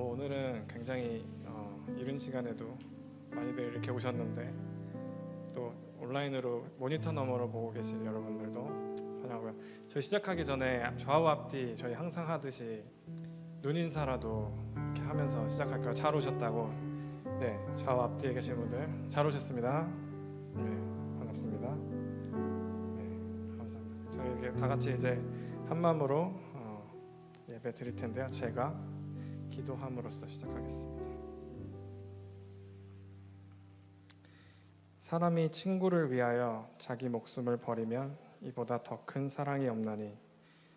오늘은 굉장히 이른 시간에도 많이들 이렇게 오셨는데 또 온라인으로 모니터 너머로 보고 계신 여러분들도 환영하고요. 저희 시작하기 전에 좌우 앞뒤 저희 항상 하듯이 눈인사라도 이렇게 하면서 시작할까요? 잘 오셨다고. 네, 좌우 앞뒤에 계신 분들 잘 오셨습니다. 네, 반갑습니다. 네, 감사합니다. 저희 이렇게 다 같이 이제 한 마음으로 예배 드릴 텐데요. 제가 기도함으로써 시작하겠습니다. 사람이 친구를 위하여 자기 목숨을 버리면 이보다 더 큰 사랑이 없나니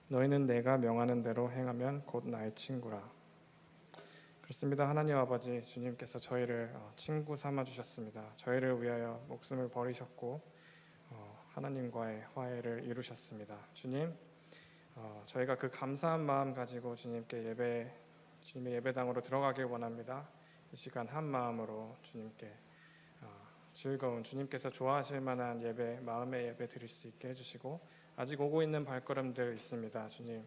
너희는 내가 명하는 대로 행하면 곧 나의 친구라. 그렇습니다. 하나님 아버지, 주님께서 저희를 친구 삼아 주셨습니다. 저희를 위하여 목숨을 버리셨고 하나님과의 화해를 이루셨습니다. 주님, 저희가 그 감사한 마음 가지고 주님의 예배당으로 들어가길 원합니다. 이 시간 한 마음으로 주님께 즐거운, 주님께서 좋아하실 만한 예배, 마음의 예배 드릴 수 있게 해주시고, 아직 오고 있는 발걸음들 있습니다. 주님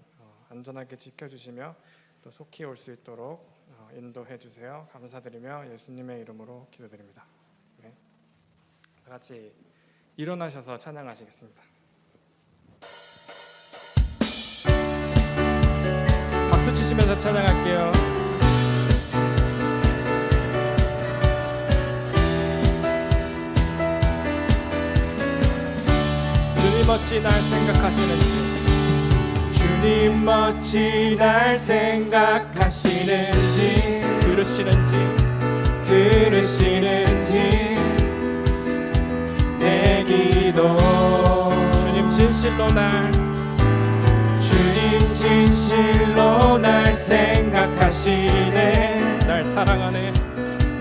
안전하게 지켜주시며 또 속히 올 수 있도록 인도해 주세요. 감사드리며 예수님의 이름으로 기도드립니다. 네. 다 같이 일어나셔서 찬양하시겠습니다. 박수 치시면서 찬양할게요. 주님 어찌 날 생각하시는지, 주님 어찌 날 생각하시는지, 들으시는지 내 기도. 주님 진실로 날 생각하시네.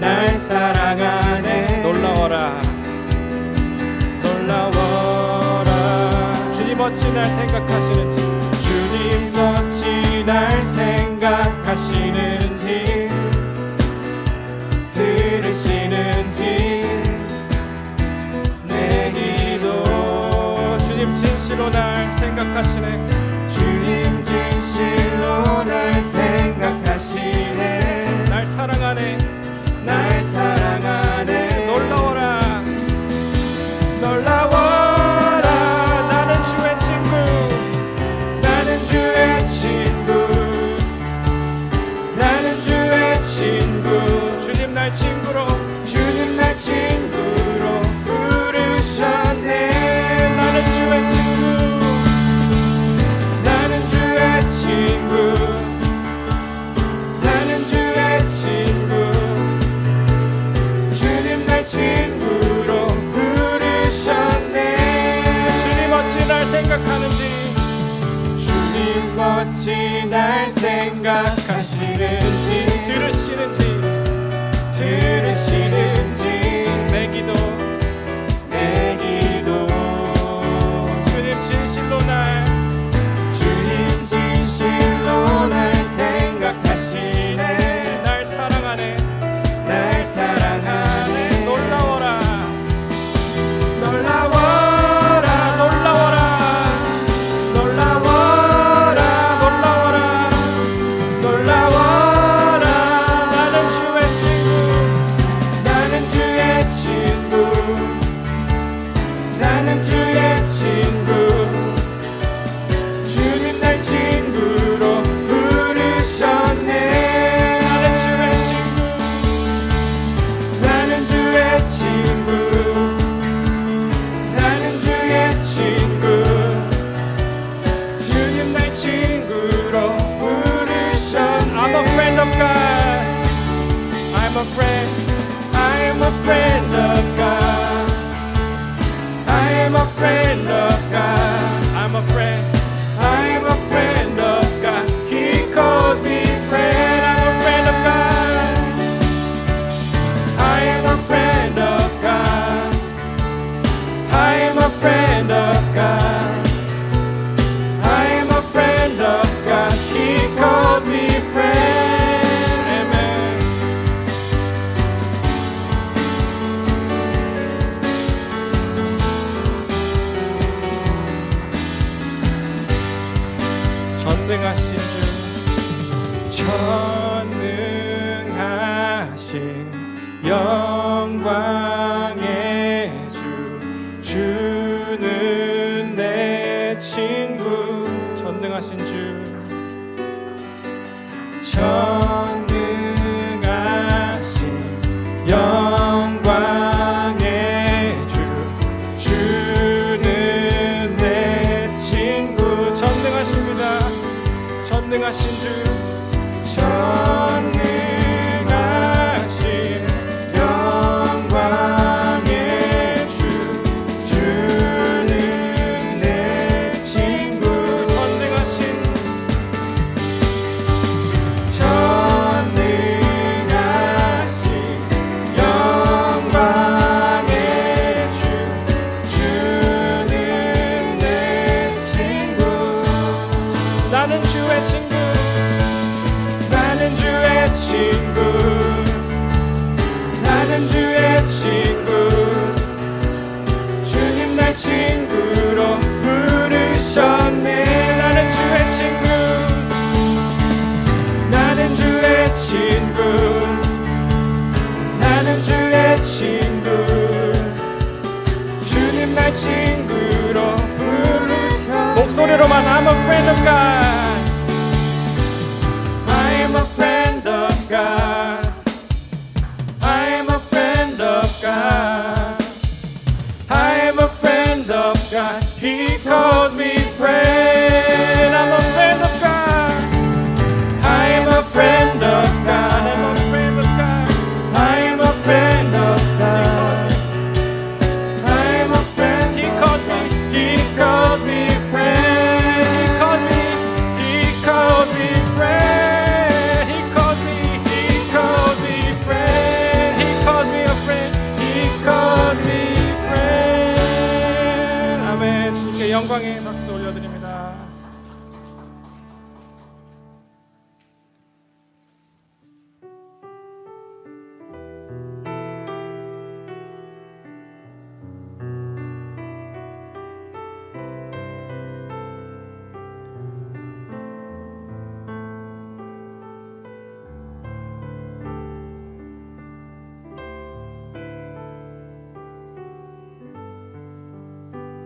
날 사랑하네. 놀라워라. 주님 어찌 날 생각하시는지, 들으시는지 내 기도. 주님 진실로 날 생각하시네. 날 사랑하네. 놀라워라. 나는 주의 친구. 주님 날 친구로 부르셨네. 나는 주의 친구. 주님 날 친구로 부르셨네. 주님 어찌 날 생각하는지, 들으시는지 내 기도. 주님 진실로 날 생각하시네. 날 사랑하네. 놀라워라. 나는 주의 친구. 주님 날 친구로 부르셨네. 나는 주의 친구. 주님 날 친구로 부르셨네. I'm a friend of God. I'm a friend of God. I'm a friend of God. He calls me friend. I'm a friend of God. I am a friend of God. He calls me friend. Amen. 영광의 주, 주는 내 친구. 전능하신 주, 전능하신 영광의 주, 주는 내 친구. 전능하십니다. 전능하신 주, 전능하신 영광의 주, 주는 내 친구. 전능하신 영광의 주, 주는 내 친구. 나는 주의 친구, 나는 주의 친구, 나는 주의 친구. 주님 날 친구로 부르셨네. 나는 주의 친구, 나는 주의 친구, 나는 주의 친구. 주님 날 친구로 부르셨네. 목소리로만 I'm a friend of God, I am a friend of God, I am a friend of God, I am a friend of God. He calls me friend. I'm a friend of God, I am a friend of God, I'm a friend of God, I am a friend of God, I am a friend. He calls me friend. He calls me friend. He calls me friend. He calls me a friend. He calls me friend. 아멘. 주님께 영광의 박수 올려드립니다.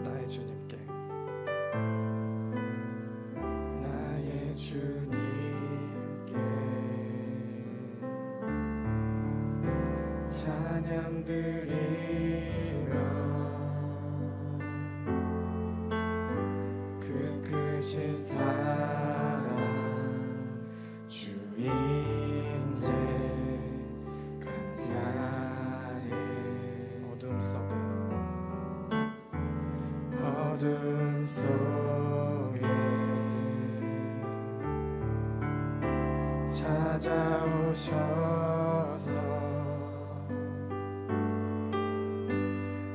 나의 주님께, 나의 주님께 찬양 드리며 그 크신 사랑 주 임재 감사해. 어둠 속에 찾아오셔서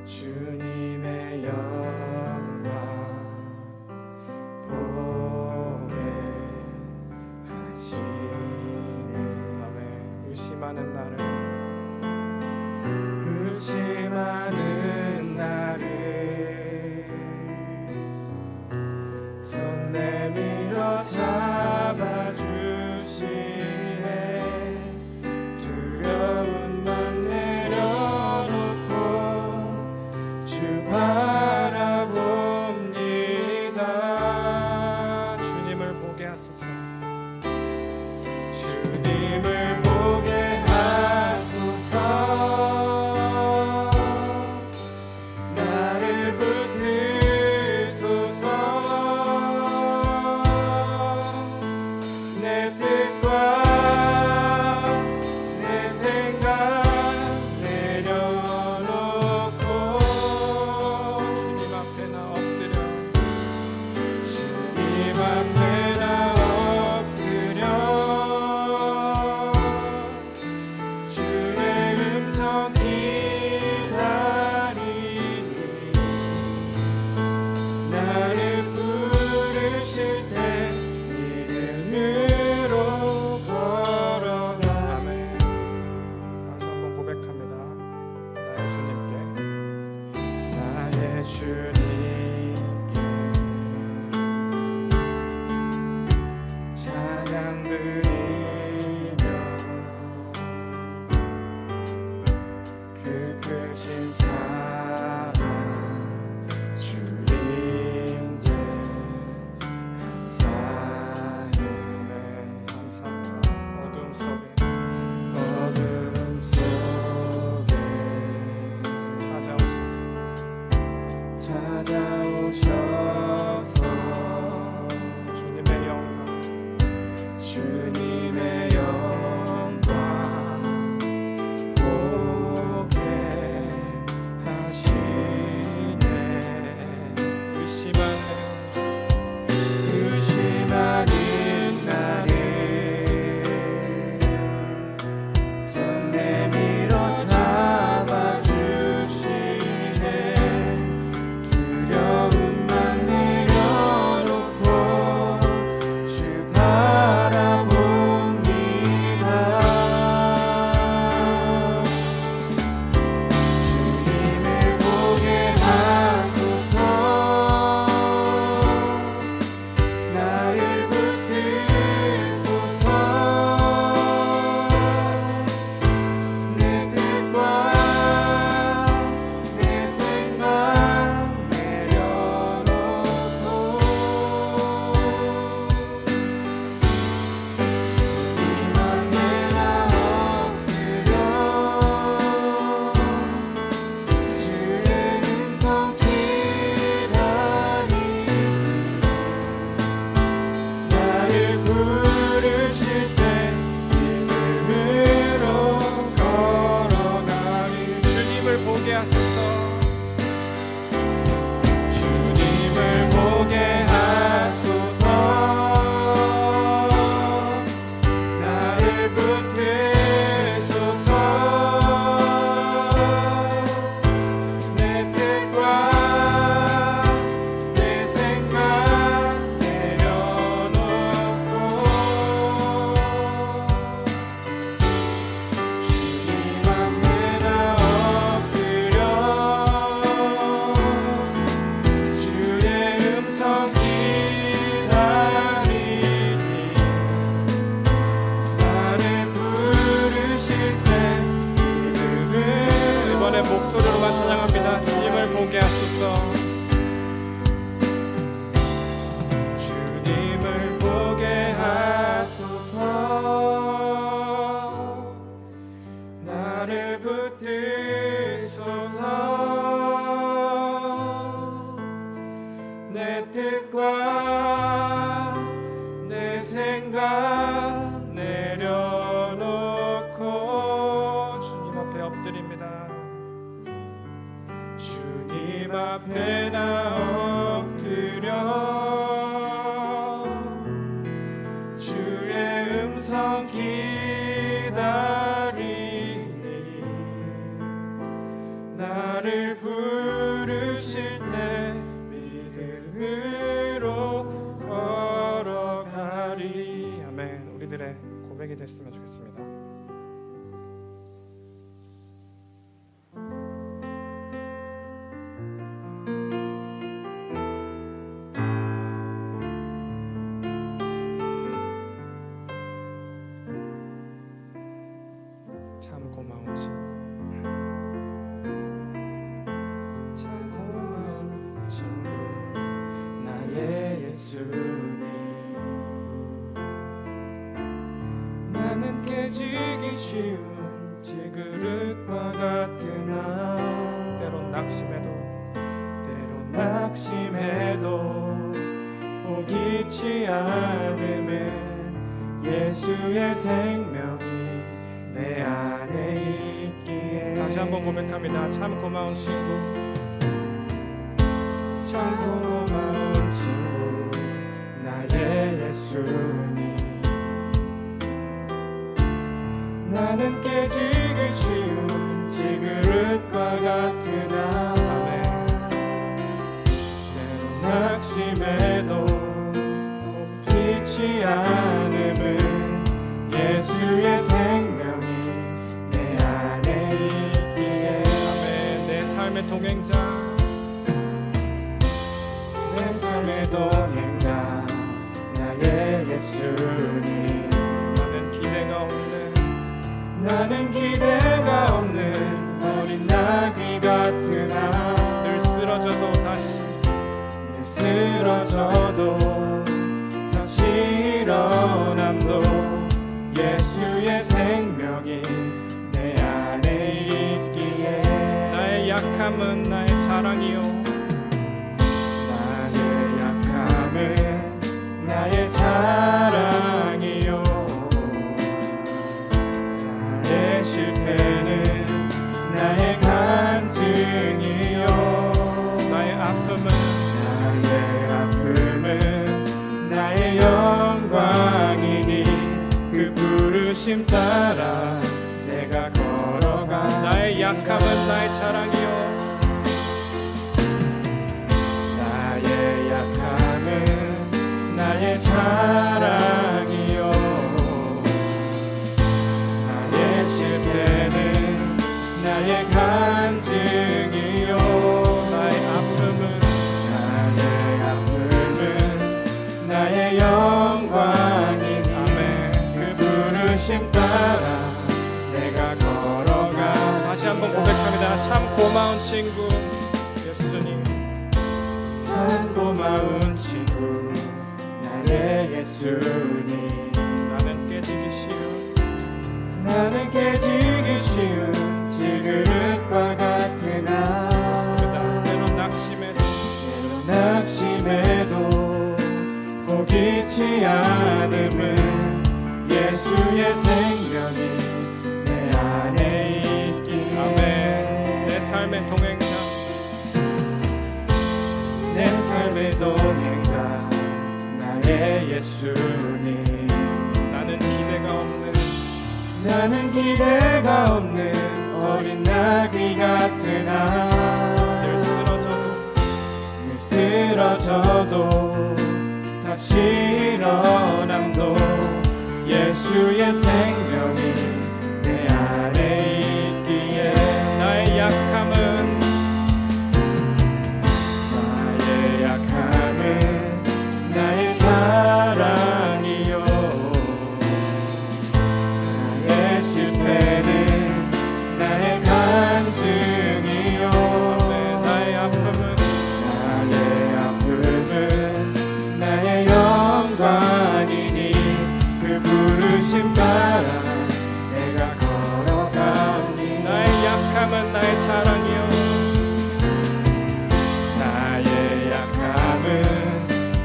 주님의 영광 보게 하시네. 아멘. 의심하는 나를 손 내밀어 잡아주시네. 두려움 앞에 나 엎드려 주의 음성 기다리니 나를 부르실 때 믿음으로 걸어가리. 아멘. 우리들의 고백이 됐으면 좋겠습니다. 참 고마운 친구, 참 고마운 친구, 나의 예수님. 나는 깨지기 쉬운 질그릇과 같으나 때론 낙심해도 포기치 않음은 예수의 생명이 내 안에 있기에. 다시 한번 고백합니다. 참 고마운 친구, 참 고마운 친구, 나의 예수님. 나는 깨지기 쉬운 질그릇과 같으나 때론 낙심해도 포기치 않음은 예수의 생명이 내 안에 있기에. 아멘. 내 삶의 동행자, 내 삶의 동행자, 나의 예수님. 나는 기대가 없는 어린 나귀 같으나 늘 쓰러져도 다시 일어남도 예수의 생명이 내 안에 있기에. 나의 약함은 나의 자랑이요, 나의 약함은 나의 자랑이요, 나의 실패는 나의 간증이요, 나의 아픔은 나의 영광이니 그 부르심 따라 내가 걸어가. 나의 약함은 나의 자랑이요, 나의 약함은 나의 자랑이요, 나의 실패는 나의 간증이요, 나의 아픔은 나의 영광이니 그 부르심 따라 내가 걸어가. 다시 한번 고백합니다. 참 고마운 친구 예수님, 참 고마운 친구 나의 예수님. 나는 깨지기 쉬운 질그릇과 같으나 때론 낙심해도 포기치 않음은 예수의 생명이 내 안에 있기에. 아멘. 내 삶의 동행자, 내 삶의 동행자, 나의 예수님. 나는 기대가 없는 어린 나귀 같으나 늘 쓰러져도 다시 일어남도 예수의 생명이 내 안에 있기에. 나의 약함은 나의 자랑이요, 나의 실패는 나의 간증이요, 나의 아픔은 나의 영광이니 그 부르심 따라 내가 걸어가니. 나의 약함은 나의 자랑이요, 나의 약함은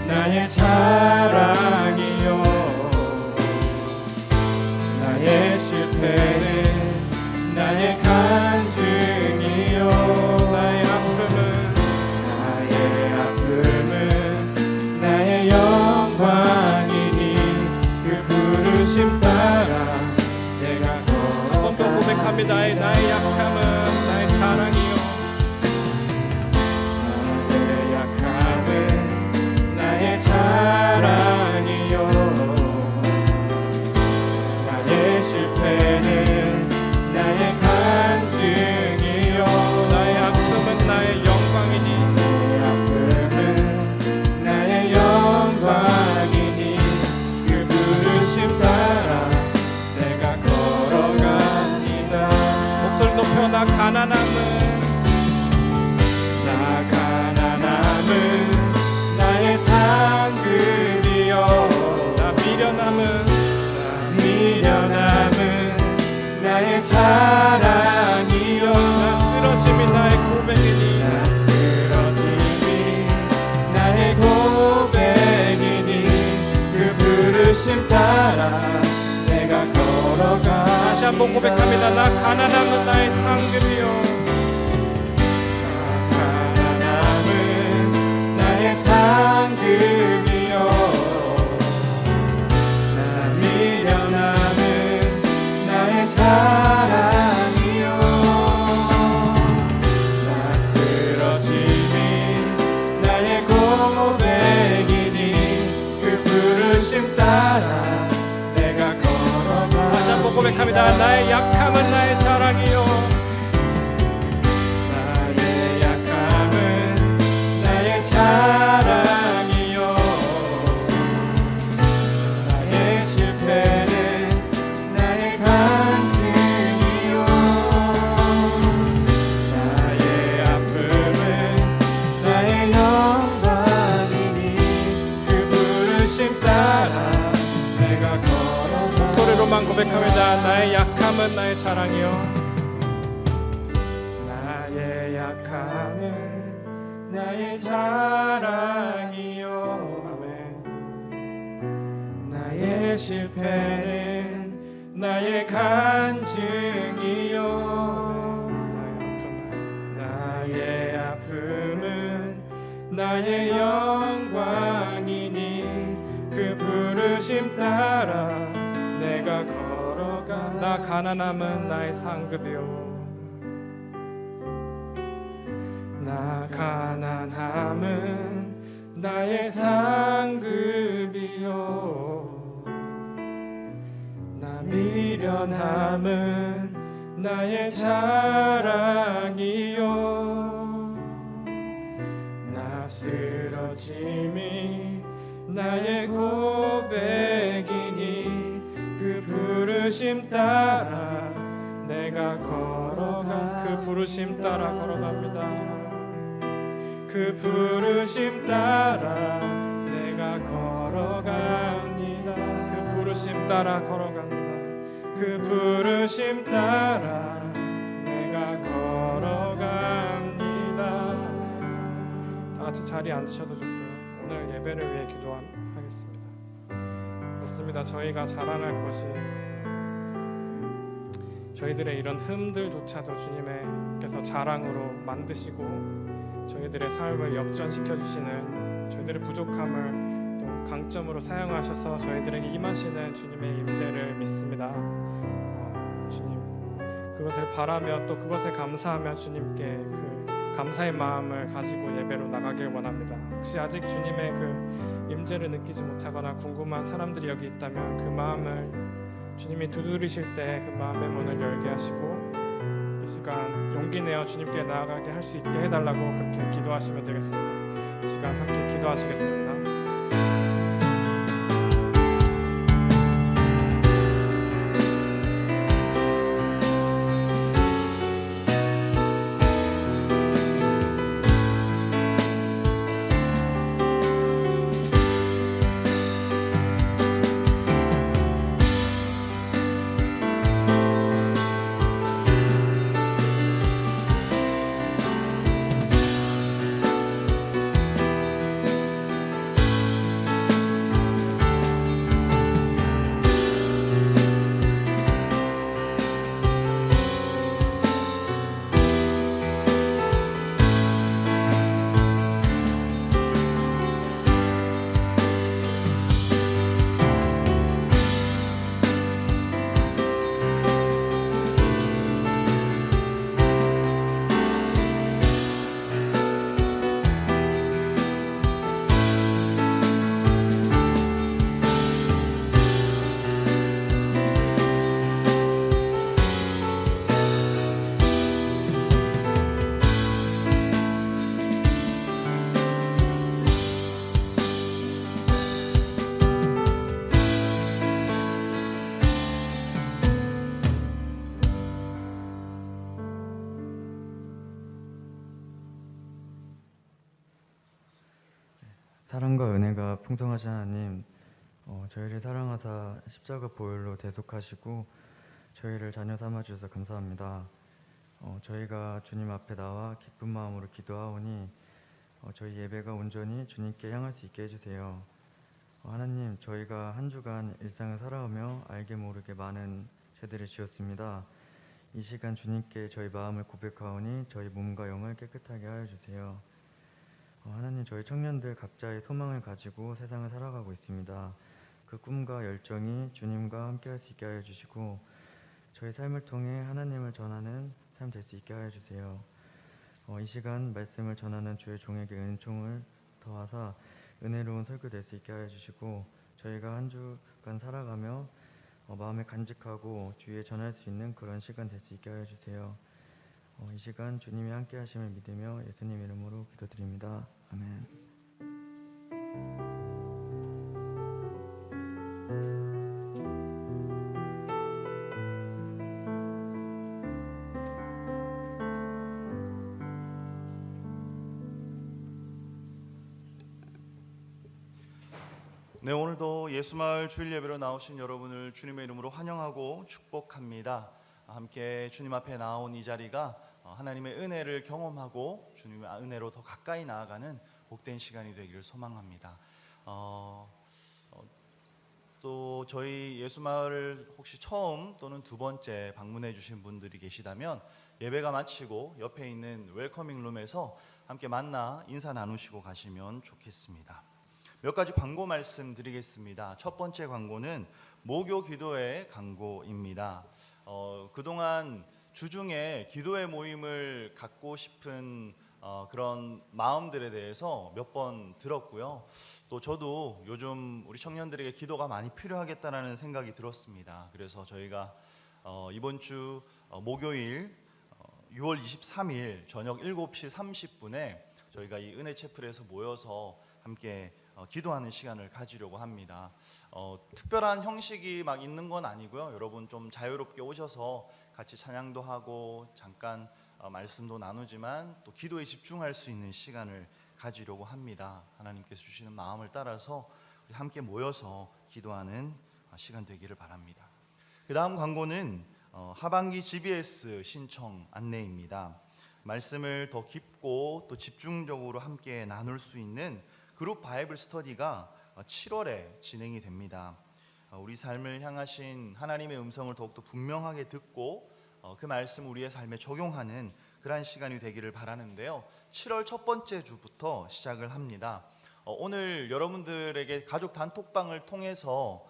나의 자랑이요, 나의 실패는 나의 간증이요, 나의 아픔은 고백합니다. 나의 약함은 나의 자랑이요 나의 약함은 나의 자랑이요 나의 실패는 나의 간증이요 나의 아픔은 나의 영광이니 나의 아픔은 나의 영광이니 그 부르심 따라 내가 걸어갑니다. 목소리 높여 나 가난함은 나의 상급이요 나 미련함은 나의 자랑이요 나 쓰러짐이 나의 고백이니 나의 고백이니 그 부르심 따라 내가 걸어가 다시 한번 고백합니다. 나 가난함은 나의 상급이요 상급이요 나 미련함은 나의 자랑이요 나 쓰러짐이 나의 고백이니 그 부르심 따라 내가 걸어가 다시 한번 고백합니다. 나의 약함은 나의 자랑이요 사랑이요 나의 실패는 나의 간증이요 나의 아픔은 나의 영광이니 그 부르심 따라 내가 걸어가 목소리로만 고백합니다. 나의 약함은 나의 자랑이요 나의 약함은 나의 자랑이요 아멘 나의 실패는 나의 간증이요 나의 아픔은 나의 영광이니 그 부르심 따라 내가 걸어가 나 가난함은 나의 상급이요 나 가난함은 나의 상급이요 나 미련함은 나의 자랑이요 나 쓰러짐이 나의 고백이니 그 부르심 따라 내가 걸어가 그 부르심 따라 걸어갑니다. 그 부르심 따라 내가 걸어갑니다. 그 부르심 따라 걸어갑니다. 그 부르심 따라 내가 걸어갑니다. 다 같이 자리에 앉으셔도 좋고요. 오늘 예배를 위해 기도하겠습니다. 그렇습니다. 저희가 자랑할 것이 저희들의 이런 흠들조차도 주님께서 자랑으로 만드시고 저희들의 삶을 역전시켜 주시는 저희들의 부족함을 또 강점으로 사용하셔서 저희들에게 임하시는 주님의 임재를 믿습니다. 주님 그것을 바라며 또 그것에 감사하며 주님께 그 감사의 마음을 가지고 예배로 나가길 원합니다. 혹시 아직 주님의 그 임재를 느끼지 못하거나 궁금한 사람들이 여기 있다면 그 마음을 주님이 두드리실 때 그 마음의 문을 열게 하시고 이 시간 용기 내어 주님께 나아가게 할 수 있게 해달라고 그렇게 기도하시면 되겠습니다. 이 시간 함께 기도하시겠습니다. 사랑과 은혜가 풍성하신 하나님, 저희를 사랑하사 십자가 보혈로 대속하시고 저희를 자녀 삼아 주셔서 감사합니다. 저희가 주님 앞에 나와 기쁜 마음으로 기도하오니 저희 예배가 온전히 주님께 향할 수 있게 해주세요. 하나님, 저희가 한 주간 일상을 살아오며 알게 모르게 많은 죄들을 지었습니다. 이 시간 주님께 저희 마음을 고백하오니 저희 몸과 영을 깨끗하게 하여 주세요. 하나님, 저희 청년들 각자의 소망을 가지고 세상을 살아가고 있습니다. 그 꿈과 열정이 주님과 함께 할 수 있게 하여 주시고 저희 삶을 통해 하나님을 전하는 삶 될 수 있게 하여 주세요. 이 시간 말씀을 전하는 주의 종에게 은총을 더하사 은혜로운 설교 될 수 있게 하여 주시고 저희가 한 주간 살아가며 마음에 간직하고 주위에 전할 수 있는 그런 시간 될 수 있게 하여 주세요. 이 시간 주님이 함께 하심을 믿으며 예수님 이름으로 기도드립니다. 아멘. 네, 오늘도 예수마을 주일 예배로 나오신 여러분을 주님의 이름으로 환영하고 축복합니다. 함께 주님 앞에 나온 이 자리가 하나님의 은혜를 경험하고 주님의 은혜로 더 가까이 나아가는 복된 시간이 되기를 소망합니다. 또 저희 예수마을을 혹시 처음 또는 두 번째 방문해 주신 분들이 계시다면 예배가 마치고 옆에 있는 웰커밍 룸에서 함께 만나 인사 나누시고 가시면 좋겠습니다. 몇 가지 광고 말씀드리겠습니다. 첫 번째 광고는 모교 기도회 광고입니다. 그동안 주중에 기도회 모임을 갖고 싶은 그런 마음들에 대해서 몇 번 들었고요. 또 저도 요즘 우리 청년들에게 기도가 많이 필요하겠다라는 생각이 들었습니다. 그래서 저희가 이번 주 목요일 6월 23일 저녁 7시 30분에 저희가 이 은혜 채플에서 모여서 함께 기도하는 시간을 가지려고 합니다. 특별한 형식이 막 있는 건 아니고요. 여러분 좀 자유롭게 오셔서 같이 찬양도 하고 잠깐 말씀도 나누지만 또 기도에 집중할 수 있는 시간을 가지려고 합니다. 하나님께서 주시는 마음을 따라서 우리 함께 모여서 기도하는 시간 되기를 바랍니다. 그 다음 광고는 하반기 GBS 신청 안내입니다. 말씀을 더 깊고 또 집중적으로 함께 나눌 수 있는 그룹 바이블 스터디가 7월에 진행이 됩니다. 우리 삶을 향하신 하나님의 음성을 더욱더 분명하게 듣고 그 말씀을 우리의 삶에 적용하는 그러한 시간이 되기를 바라는데요. 7월 첫 번째 주부터 시작을 합니다. 오늘 여러분들에게 가족 단톡방을 통해서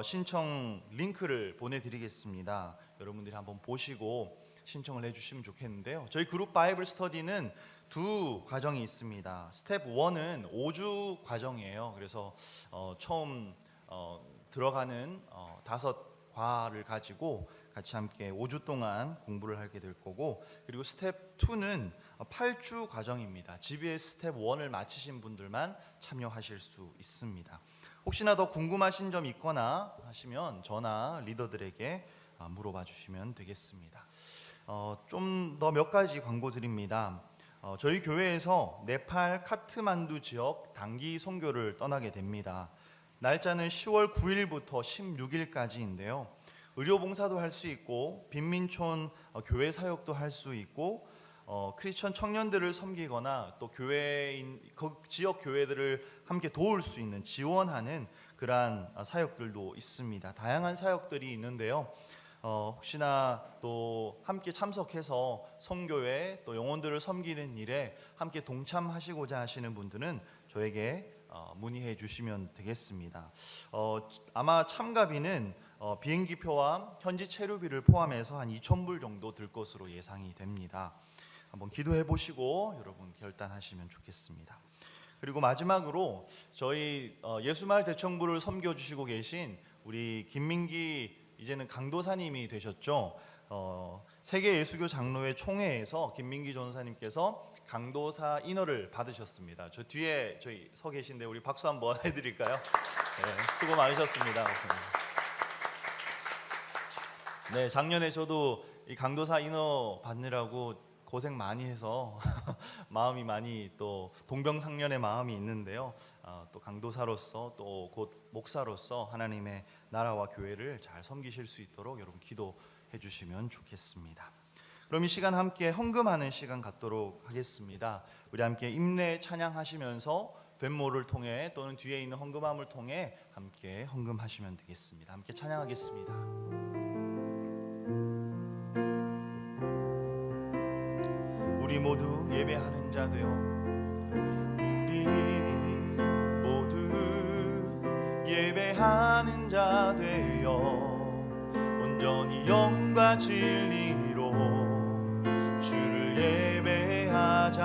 신청 링크를 보내드리겠습니다. 여러분들이 한번 보시고 신청을 해주시면 좋겠는데요. 저희 그룹 바이블 스터디는 두 과정이 있습니다. 스텝 1은 5주 과정이에요. 그래서 처음 들어가는 5과를 가지고 같이 함께 5주 동안 공부를 하게 될 거고, 그리고 스텝 2는 8주 과정입니다. GBS 스텝 1을 마치신 분들만 참여하실 수 있습니다. 혹시나 더 궁금하신 점 있거나 하시면 저나 리더들에게 물어봐 주시면 되겠습니다. 좀 더 몇 가지 광고 드립니다. 저희 교회에서 네팔 카트만두 지역 단기 선교를 떠나게 됩니다. 날짜는 10월 9일부터 16일까지인데요. 의료봉사도 할 수 있고 빈민촌 교회 사역도 할 수 있고 크리스천 청년들을 섬기거나 또 교회인 그 지역 교회들을 함께 도울 수 있는 지원하는 그러한 사역들도 있습니다. 다양한 사역들이 있는데요. 혹시나 또 함께 참석해서 선교회 또 영혼들을 섬기는 일에 함께 동참하시고자 하시는 분들은 저에게 문의해 주시면 되겠습니다. 아마 참가비는 비행기표와 현지 체류비를 포함해서 한 2,000불 정도 들 것으로 예상이 됩니다. 한번 기도해 보시고 여러분 결단하시면 좋겠습니다. 그리고 마지막으로 저희 예수마을 대청부를 섬겨주시고 계신 우리 김민기 이제는 강도사님이 되셨죠. 세계 예수교 장로회 총회에서 김민기 전사님께서 강도사 인허를 받으셨습니다. 저 뒤에 저희 서 계신데 우리 박수 한번 해드릴까요? 네, 수고 많으셨습니다. 네, 작년에 저도 이 강도사 인허 받느라고 고생 많이 해서 마음이 많이 또 동병상련의 마음이 있는데요. 또 강도사로서 또 곧 목사로서 하나님의 나라와 교회를 잘 섬기실 수 있도록 여러분 기도해 주시면 좋겠습니다. 그럼 이 시간 함께 헌금하는 시간 갖도록 하겠습니다. 우리 함께 임례 찬양하시면서 뱀모를 통해 또는 뒤에 있는 헌금함을 통해 함께 헌금하시면 되겠습니다. 함께 찬양하겠습니다. 우리 모두 예배하는 자 되어 우리 모두 예배하는 자 되어 온전히 영과 진리로 주를 예배하자.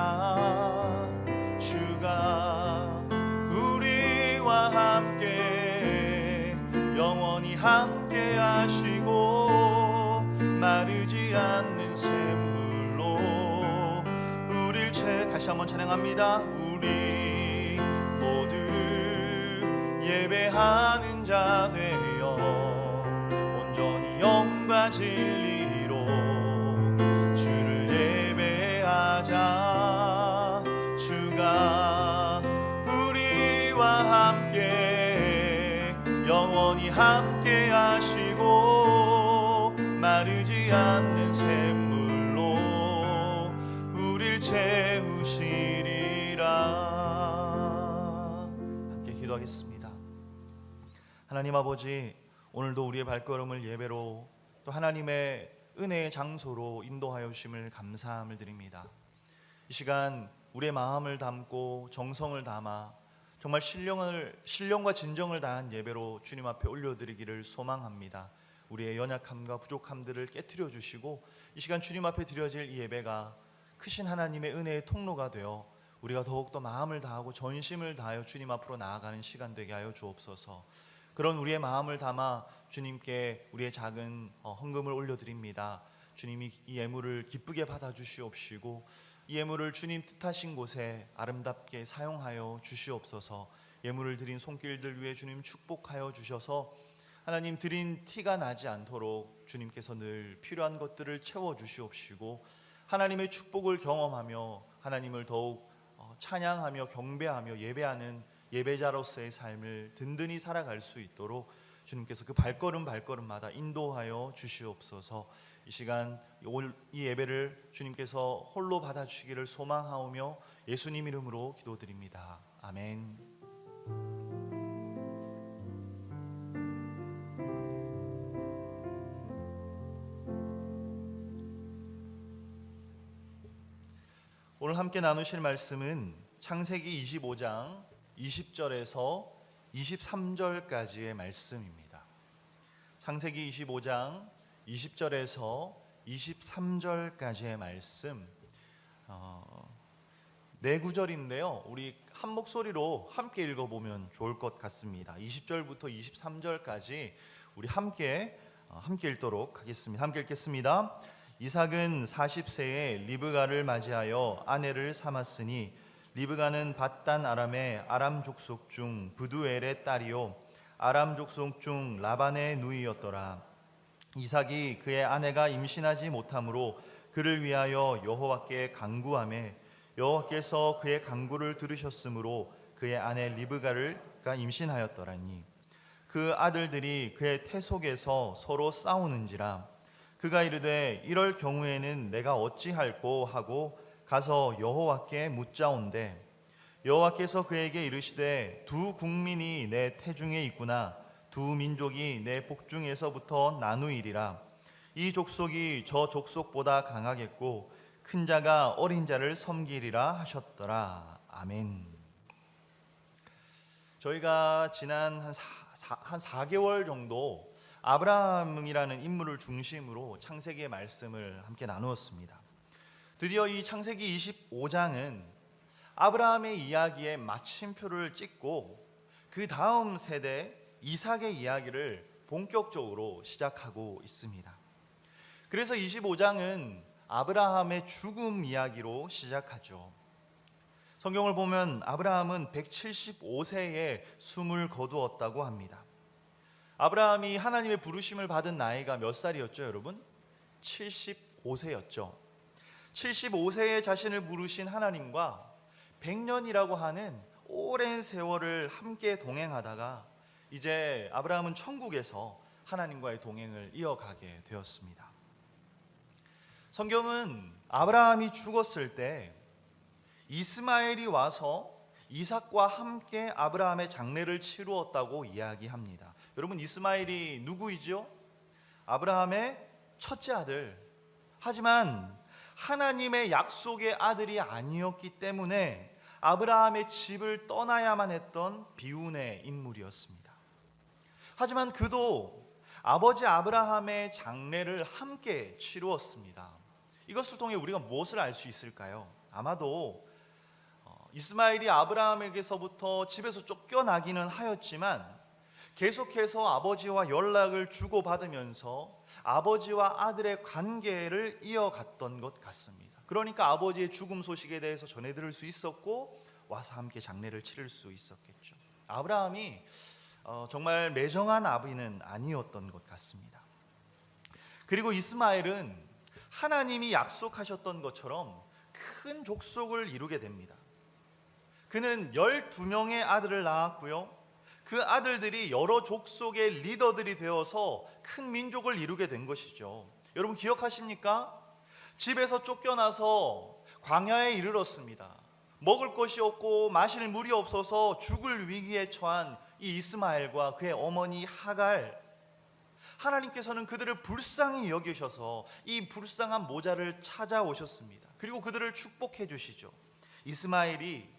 주가 우리와 함께 영원히 함께 하시고 마르지 않는 샘물로 우릴 다시 한번 찬양합니다. 우리 모두 예배하는 자 되어 온전히 영과 진리로 주를 예배하자. 주가 우리와 함께 영원히 함께 하시고 마르지 않는 샘물로 우릴 채우시리라. 함께 기도하겠습니다. 하나님 아버지, 오늘도 우리의 발걸음을 예배로 또 하나님의 은혜의 장소로 인도하여 주심을 감사함을 드립니다. 이 시간 우리의 마음을 담고 정성을 담아 정말 신령과 진정을 다한 예배로 주님 앞에 올려드리기를 소망합니다. 우리의 연약함과 부족함들을 깨트려 주시고 이 시간 주님 앞에 드려질 이 예배가 크신 하나님의 은혜의 통로가 되어 우리가 더욱더 마음을 다하고 전심을 다하여 주님 앞으로 나아가는 시간 되게 하여 주옵소서. 그런 우리의 마음을 담아 주님께 우리의 작은 헌금을 올려드립니다. 주님이 이 예물을 기쁘게 받아주시옵시고 이 예물을 주님 뜻하신 곳에 아름답게 사용하여 주시옵소서. 예물을 드린 손길들 위해 주님 축복하여 주셔서 하나님 드린 티가 나지 않도록 주님께서 늘 필요한 것들을 채워 주시옵시고 하나님의 축복을 경험하며 하나님을 더욱 찬양하며 경배하며 예배하는 예배자로서의 삶을 든든히 살아갈 수 있도록 주님께서 그 발걸음마다 인도하여 주시옵소서. 이 시간 이 예배를 주님께서 홀로 받아주시기를 소망하오며 예수님 이름으로 기도드립니다. 아멘. 오늘 함께 나누실 말씀은 창세기 25장 20절에서 23절까지의 말씀입니다. 창세기 25장 20절에서 23절까지의 말씀, 네 구절인데요. 우리 한 목소리로 함께 읽어보면 좋을 것 같습니다. 20절부터 23절까지 우리 함께 읽도록 하겠습니다. 함께 읽겠습니다. 이삭은 40세에 리브가를 맞이하여 아내를 삼았으니 리브가는 밧단 아람의 아람 족속 중 브두엘의 딸이요 아람 족속 중 라반의 누이였더라. 이삭이 그의 아내가 임신하지 못하므로 그를 위하여 여호와께 간구하매 여호와께서 그의 간구를 들으셨으므로 그의 아내 리브가가 임신하였더라니. 그 아들들이 그의 태 속에서 서로 싸우는지라. 그가 이르되 이럴 경우에는 내가 어찌할꼬 하고 가서 여호와께 묻자온대. 여호와께서 그에게 이르시되 두 국민이 내 태중에 있구나. 두 민족이 내 복중에서부터 나누이리라. 이 족속이 저 족속보다 강하겠고 큰 자가 어린 자를 섬기리라 하셨더라. 아멘. 저희가 지난 한 4개월 정도 아브라함이라는 인물을 중심으로 창세기의 말씀을 함께 나누었습니다. 드디어 이 창세기 25장은 아브라함의 이야기에 마침표를 찍고 그 다음 세대 이삭의 이야기를 본격적으로 시작하고 있습니다. 그래서 25장은 아브라함의 죽음 이야기로 시작하죠. 성경을 보면 아브라함은 175세에 숨을 거두었다고 합니다. 아브라함이 하나님의 부르심을 받은 나이가 몇 살이었죠, 여러분? 75세였죠. 75세에 자신을 부르신 하나님과 100년이라고 하는 오랜 세월을 함께 동행하다가 이제 아브라함은 천국에서 하나님과의 동행을 이어가게 되었습니다. 성경은 아브라함이 죽었을 때 이스마엘이 와서 이삭과 함께 아브라함의 장례를 치루었다고 이야기합니다. 여러분, 이스마엘이 누구이죠? 아브라함의 첫째 아들. 하지만 하나님의 약속의 아들이 아니었기 때문에 아브라함의 집을 떠나야만 했던 비운의 인물이었습니다. 하지만 그도 아버지 아브라함의 장례를 함께 치루었습니다. 이것을 통해 우리가 무엇을 알 수 있을까요? 아마도 이스마엘이 아브라함에게서부터 집에서 쫓겨나기는 하였지만 계속해서 아버지와 연락을 주고받으면서 아버지와 아들의 관계를 이어갔던 것 같습니다. 그러니까 아버지의 죽음 소식에 대해서 전해 들을 수 있었고 와서 함께 장례를 치를 수 있었겠죠. 아브라함이 정말 매정한 아비는 아니었던 것 같습니다. 그리고 이스마엘은 하나님이 약속하셨던 것처럼 큰 족속을 이루게 됩니다. 그는 12명의 아들을 낳았고요. 그 아들들이 여러 족속의 리더들이 되어서 큰 민족을 이루게 된 것이죠. 여러분 기억하십니까? 집에서 쫓겨나서 광야에 이르렀습니다. 먹을 것이 없고 마실 물이 없어서 죽을 위기에 처한 이 이스마엘과 그의 어머니 하갈, 하나님께서는 그들을 불쌍히 여기셔서 이 불쌍한 모자를 찾아오셨습니다. 그리고 그들을 축복해 주시죠. 이스마엘이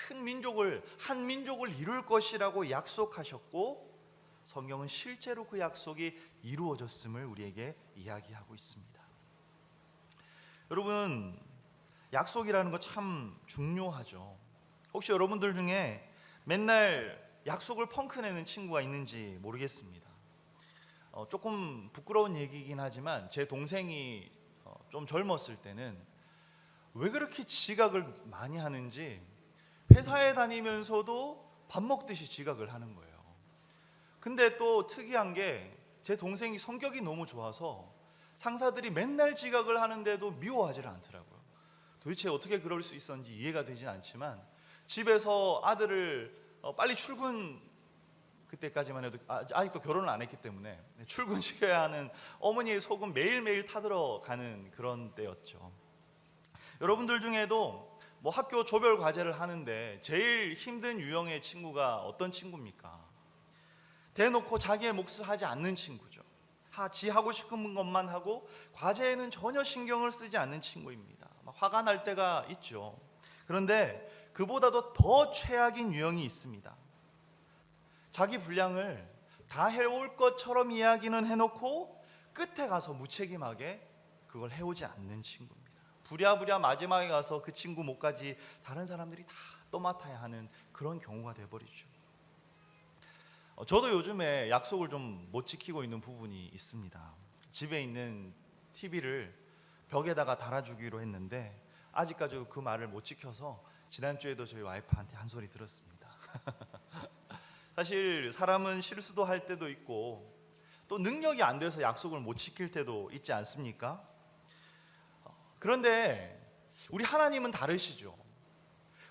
큰 민족을, 한 민족을 이룰 것이라고 약속하셨고 성경은 실제로 그 약속이 이루어졌음을 우리에게 이야기하고 있습니다. 여러분, 약속이라는 거 참 중요하죠. 혹시 여러분들 중에 맨날 약속을 펑크내는 친구가 있는지 모르겠습니다. 조금 부끄러운 얘기이긴 하지만 제 동생이 좀 젊었을 때는 왜 그렇게 지각을 많이 하는지 회사에 다니면서도 밥 먹듯이 지각을 하는 거예요. 근데 또 특이한 게 제 동생이 성격이 너무 좋아서 상사들이 맨날 지각을 하는데도 미워하지를 않더라고요. 도대체 어떻게 그럴 수 있었는지 이해가 되진 않지만 집에서 아들을 빨리 출근, 그때까지만 해도 아직도 결혼을 안 했기 때문에 출근시켜야 하는 어머니의 속은 매일매일 타들어가는 그런 때였죠. 여러분들 중에도 뭐 학교 조별 과제를 하는데 제일 힘든 유형의 친구가 어떤 친구입니까? 대놓고 자기의 몫을 하지 않는 친구죠. 지 하고 싶은 것만 하고 과제에는 전혀 신경을 쓰지 않는 친구입니다. 막 화가 날 때가 있죠. 그런데 그보다도 더 최악인 유형이 있습니다. 자기 분량을 다 해올 것처럼 이야기는 해놓고 끝에 가서 무책임하게 그걸 해오지 않는 친구입니다. 부랴부랴 마지막에 가서 그 친구 몫까지 다른 사람들이 다 떠맡아야 하는 그런 경우가 돼버리죠. 저도 요즘에 약속을 좀 못 지키고 있는 부분이 있습니다. 집에 있는 TV를 벽에다가 달아주기로 했는데 아직까지도 그 말을 못 지켜서 지난주에도 저희 와이프한테 한 소리 들었습니다. 사실 사람은 실수도 할 때도 있고 또 능력이 안 돼서 약속을 못 지킬 때도 있지 않습니까? 그런데 우리 하나님은 다르시죠.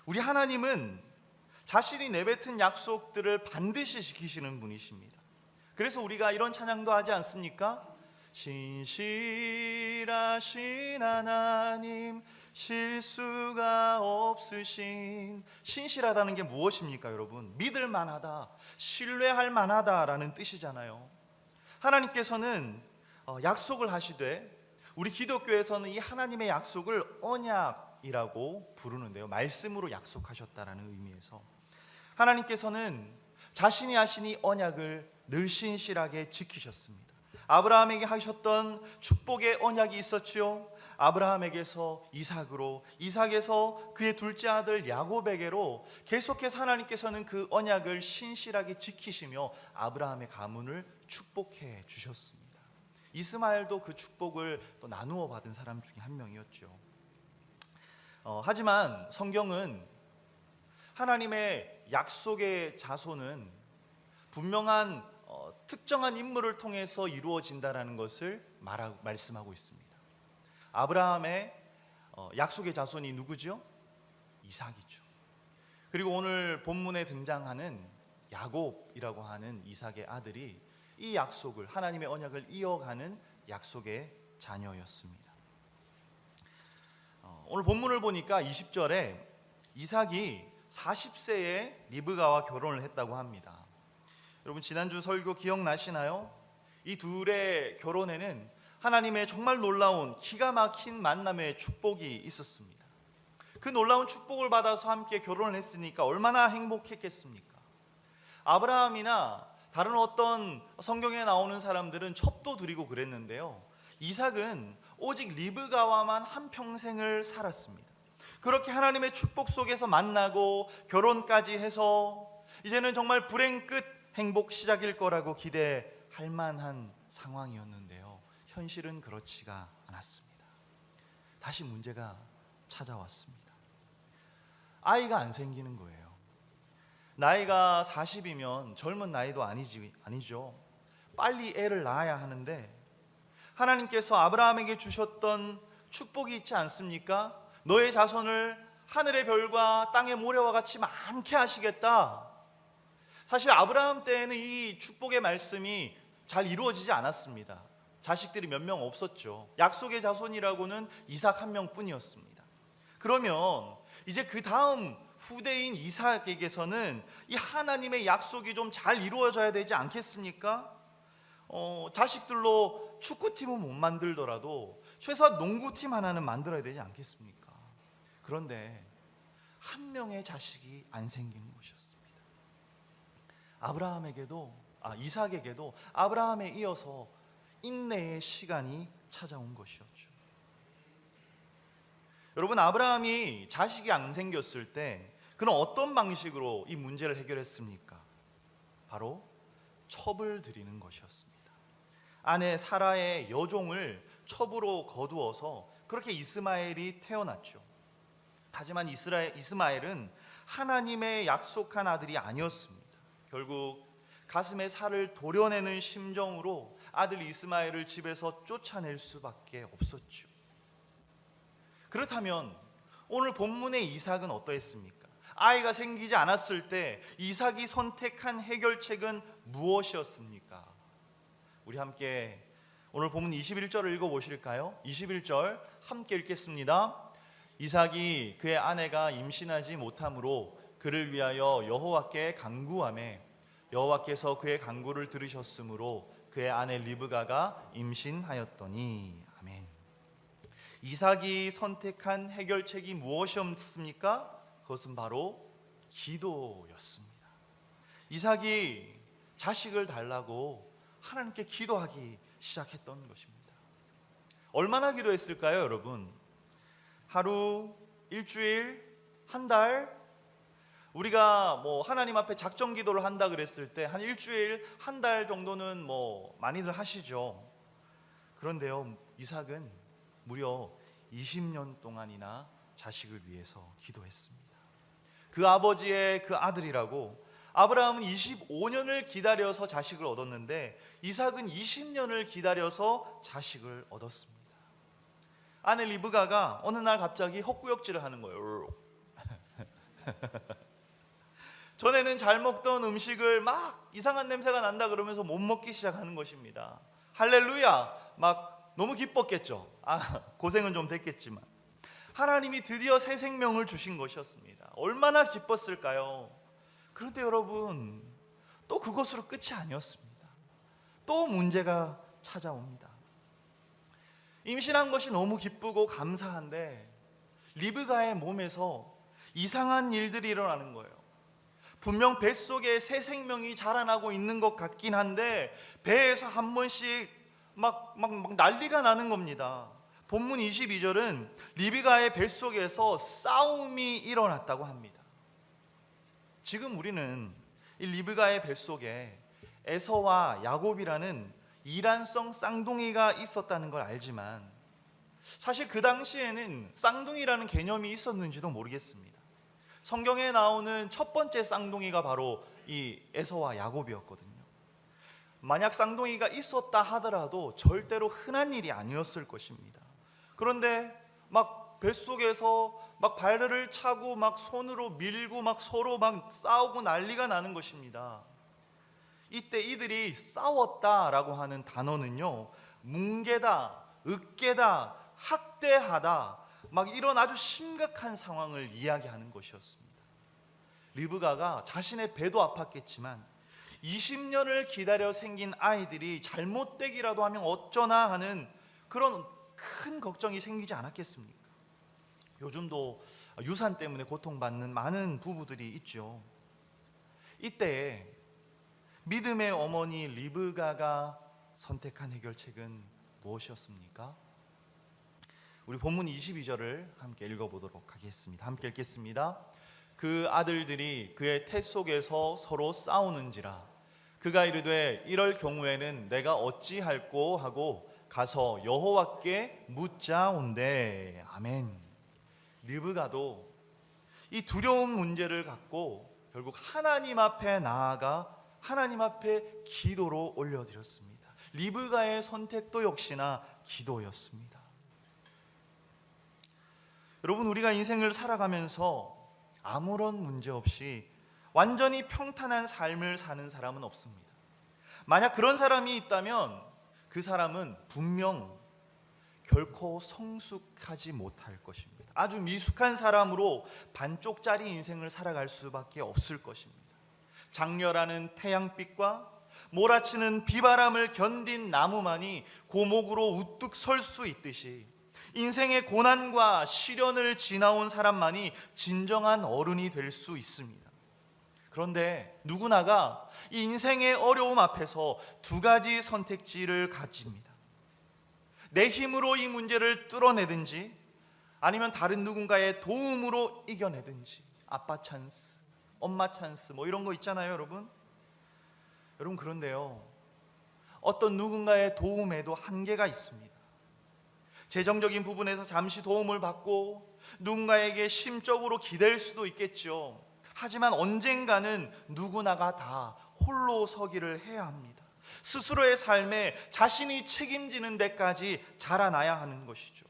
우리 하나님은 자신이 내뱉은 약속들을 반드시 지키시는 분이십니다. 그래서 우리가 이런 찬양도 하지 않습니까? 신실하신 하나님, 실수가 없으신. 신실하다는 게 무엇입니까, 여러분? 믿을 만하다, 신뢰할 만하다라는 뜻이잖아요. 하나님께서는 약속을 하시되 우리 기독교에서는 이 하나님의 약속을 언약이라고 부르는데요. 말씀으로 약속하셨다라는 의미에서 하나님께서는 자신이 하신 이 언약을 늘 신실하게 지키셨습니다. 아브라함에게 하셨던 축복의 언약이 있었지요. 아브라함에게서 이삭으로, 이삭에서 그의 둘째 아들 야곱에게로 계속해서 하나님께서는 그 언약을 신실하게 지키시며 아브라함의 가문을 축복해 주셨습니다. 이스마엘도 그 축복을 또 나누어 받은 사람 중에 한 명이었죠. 하지만 성경은 하나님의 약속의 자손은 분명한 특정한 인물을 통해서 이루어진다라는 것을 말씀하고 있습니다. 아브라함의 약속의 자손이 누구죠? 이삭이죠. 그리고 오늘 본문에 등장하는 야곱이라고 하는 이삭의 아들이 이 약속을, 하나님의 언약을 이어가는 약속의 자녀였습니다. 오늘 본문을 보니까 20절에 이삭이 40세에 리브가와 결혼을 했다고 합니다. 여러분 지난주 설교 기억나시나요? 이 둘의 결혼에는 하나님의 정말 놀라운 기가 막힌 만남의 축복이 있었습니다. 그 놀라운 축복을 받아서 함께 결혼을 했으니까 얼마나 행복했겠습니까? 아브라함이나 다른 어떤 성경에 나오는 사람들은 첩도 드리고 그랬는데요, 이삭은 오직 리브가와만 한평생을 살았습니다. 그렇게 하나님의 축복 속에서 만나고 결혼까지 해서 이제는 정말 불행 끝 행복 시작일 거라고 기대할 만한 상황이었는데요, 현실은 그렇지가 않았습니다. 다시 문제가 찾아왔습니다. 아이가 안 생기는 거예요. 나이가 40이면 젊은 나이도 아니죠. 빨리 애를 낳아야 하는데 하나님께서 아브라함에게 주셨던 축복이 있지 않습니까? 너의 자손을 하늘의 별과 땅의 모래와 같이 많게 하시겠다. 사실 아브라함 때에는 이 축복의 말씀이 잘 이루어지지 않았습니다. 자식들이 몇 명 없었죠. 약속의 자손이라고는 이삭 한 명뿐이었습니다. 그러면 이제 그 다음 후대인 이삭에게서는 이 하나님의 약속이 좀 잘 이루어져야 되지 않겠습니까? 자식들로 축구팀은 못 만들더라도 최소한 농구팀 하나는 만들어야 되지 않겠습니까? 그런데 한 명의 자식이 안 생긴 것이었습니다. 이삭에게도 아브라함에 이어서 인내의 시간이 찾아온 것이었죠. 여러분, 아브라함이 자식이 안 생겼을 때 그는 어떤 방식으로 이 문제를 해결했습니까? 바로 첩을 드리는 것이었습니다. 아내 사라의 여종을 첩으로 거두어서 그렇게 이스마엘이 태어났죠. 하지만 이스마엘은 하나님의 약속한 아들이 아니었습니다. 결국 가슴에 살을 도려내는 심정으로 아들 이스마엘을 집에서 쫓아낼 수밖에 없었죠. 그렇다면 오늘 본문의 이삭은 어떠했습니까? 아이가 생기지 않았을 때 이삭이 선택한 해결책은 무엇이었습니까? 우리 함께 오늘 본문 21절을 읽어보실까요? 21절 함께 읽겠습니다. 이삭이 그의 아내가 임신하지 못함으로 그를 위하여 여호와께 간구하매 여호와께서 그의 간구를 들으셨으므로 그의 아내 리브가가 임신하였더니. 아멘. 이삭이 선택한 해결책이 무엇이었습니까? 그것은 바로 기도였습니다. 이삭이 자식을 달라고 하나님께 기도하기 시작했던 것입니다. 얼마나 기도했을까요, 여러분? 하루, 일주일, 한 달? 우리가 하나님 앞에 작정 기도를 한다 그랬을 때 한 일주일, 한 달 정도는 많이들 하시죠. 그런데요, 이삭은 무려 20년 동안이나 자식을 위해서 기도했습니다. 그 아버지의 그 아들이라고 아브라함은 25년을 기다려서 자식을 얻었는데 이삭은 20년을 기다려서 자식을 얻었습니다. 아내 리브가가 어느 날 갑자기 헛구역질을 하는 거예요. 전에는 잘 먹던 음식을 막 이상한 냄새가 난다 그러면서 못 먹기 시작하는 것입니다. 할렐루야! 막 너무 기뻤겠죠. 고생은 좀 됐겠지만 하나님이 드디어 새 생명을 주신 것이었습니다. 얼마나 기뻤을까요? 그런데 여러분, 또 그것으로 끝이 아니었습니다. 또 문제가 찾아옵니다. 임신한 것이 너무 기쁘고 감사한데 리브가의 몸에서 이상한 일들이 일어나는 거예요. 분명 뱃속에 새 생명이 자라나고 있는 것 같긴 한데 배에서 한 번씩 막 난리가 나는 겁니다. 본문 22절은 리브가의 뱃속에서 싸움이 일어났다고 합니다. 지금 우리는 이 리브가의 뱃속에 에서와 야곱이라는 이란성 쌍둥이가 있었다는 걸 알지만 사실 그 당시에는 쌍둥이라는 개념이 있었는지도 모르겠습니다. 성경에 나오는 첫 번째 쌍둥이가 바로 이 에서와 야곱이었거든요. 만약 쌍둥이가 있었다 하더라도 절대로 흔한 일이 아니었을 것입니다. 그런데 막 뱃속에서 막 발을 차고 막 손으로 밀고 막 서로 막 싸우고 난리가 나는 것입니다. 이때 이들이 싸웠다라고 하는 단어는요, 뭉개다, 으깨다, 학대하다, 막 이런 아주 심각한 상황을 이야기하는 것이었습니다. 리브가가 자신의 배도 아팠겠지만 20년을 기다려 생긴 아이들이 잘못되기라도 하면 어쩌나 하는 그런 큰 걱정이 생기지 않았겠습니까? 요즘도 유산 때문에 고통받는 많은 부부들이 있죠. 이때 믿음의 어머니 리브가가 선택한 해결책은 무엇이었습니까? 우리 본문 22절을 함께 읽어보도록 하겠습니다. 함께 읽겠습니다. 그 아들들이 그의 태 속에서 서로 싸우는지라 그가 이르되 이럴 경우에는 내가 어찌할꼬 하고 가서 여호와께 묻자온대. 아멘. 리브가도 이 두려운 문제를 갖고 결국 하나님 앞에 나아가 하나님 앞에 기도로 올려드렸습니다. 리브가의 선택도 역시나 기도였습니다. 여러분, 우리가 인생을 살아가면서 아무런 문제 없이 완전히 평탄한 삶을 사는 사람은 없습니다. 만약 그런 사람이 있다면 그 사람은 분명 결코 성숙하지 못할 것입니다. 아주 미숙한 사람으로 반쪽짜리 인생을 살아갈 수밖에 없을 것입니다. 장렬하는 태양빛과 몰아치는 비바람을 견딘 나무만이 고목으로 우뚝 설 수 있듯이 인생의 고난과 시련을 지나온 사람만이 진정한 어른이 될 수 있습니다. 그런데 누구나가 이 인생의 어려움 앞에서 두 가지 선택지를 가집니다. 내 힘으로 이 문제를 뚫어내든지 아니면 다른 누군가의 도움으로 이겨내든지. 아빠 찬스, 엄마 찬스 뭐 이런 거 있잖아요, 여러분. 여러분, 그런데요, 어떤 누군가의 도움에도 한계가 있습니다. 재정적인 부분에서 잠시 도움을 받고 누군가에게 심적으로 기댈 수도 있겠죠. 하지만 언젠가는 누구나가 다 홀로 서기를 해야 합니다. 스스로의 삶에 자신이 책임지는 데까지 자라나야 하는 것이죠.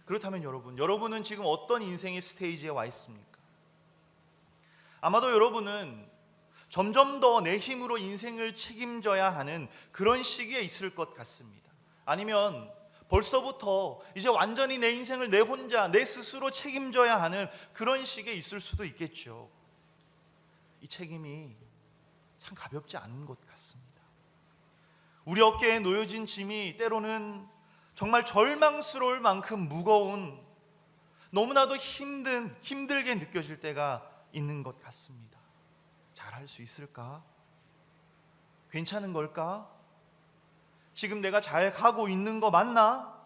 그렇다면 여러분은 지금 어떤 인생의 스테이지에 와 있습니까? 아마도 여러분은 점점 더 내 힘으로 인생을 책임져야 하는 그런 시기에 있을 것 같습니다. 아니면 벌써부터 이제 완전히 내 인생을 내 혼자 내 스스로 책임져야 하는 그런 시기에 있을 수도 있겠죠. 이 책임이 참 가볍지 않은 것 같습니다. 우리 어깨에 놓여진 짐이 때로는 정말 절망스러울 만큼 무거운, 너무나도 힘들게 느껴질 때가 있는 것 같습니다. 잘할 수 있을까? 괜찮은 걸까? 지금 내가 잘 가고 있는 거 맞나?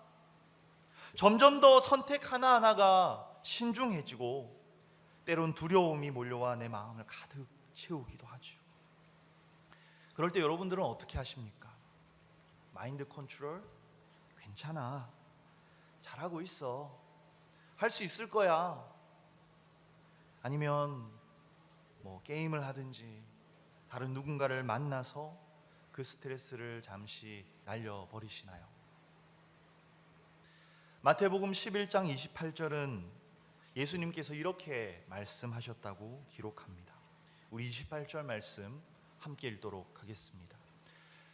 점점 더 선택 하나하나가 신중해지고 때론 두려움이 몰려와 내 마음을 가득 채우기도 하죠. 그럴 때 여러분들은 어떻게 하십니까? 마인드 컨트롤? 괜찮아, 잘하고 있어, 할 수 있을 거야. 아니면 뭐 게임을 하든지 다른 누군가를 만나서 그 스트레스를 잠시 날려버리시나요? 마태복음 11장 28절은 예수님께서 이렇게 말씀하셨다고 기록합니다. 우리 28절 말씀 함께 읽도록 하겠습니다.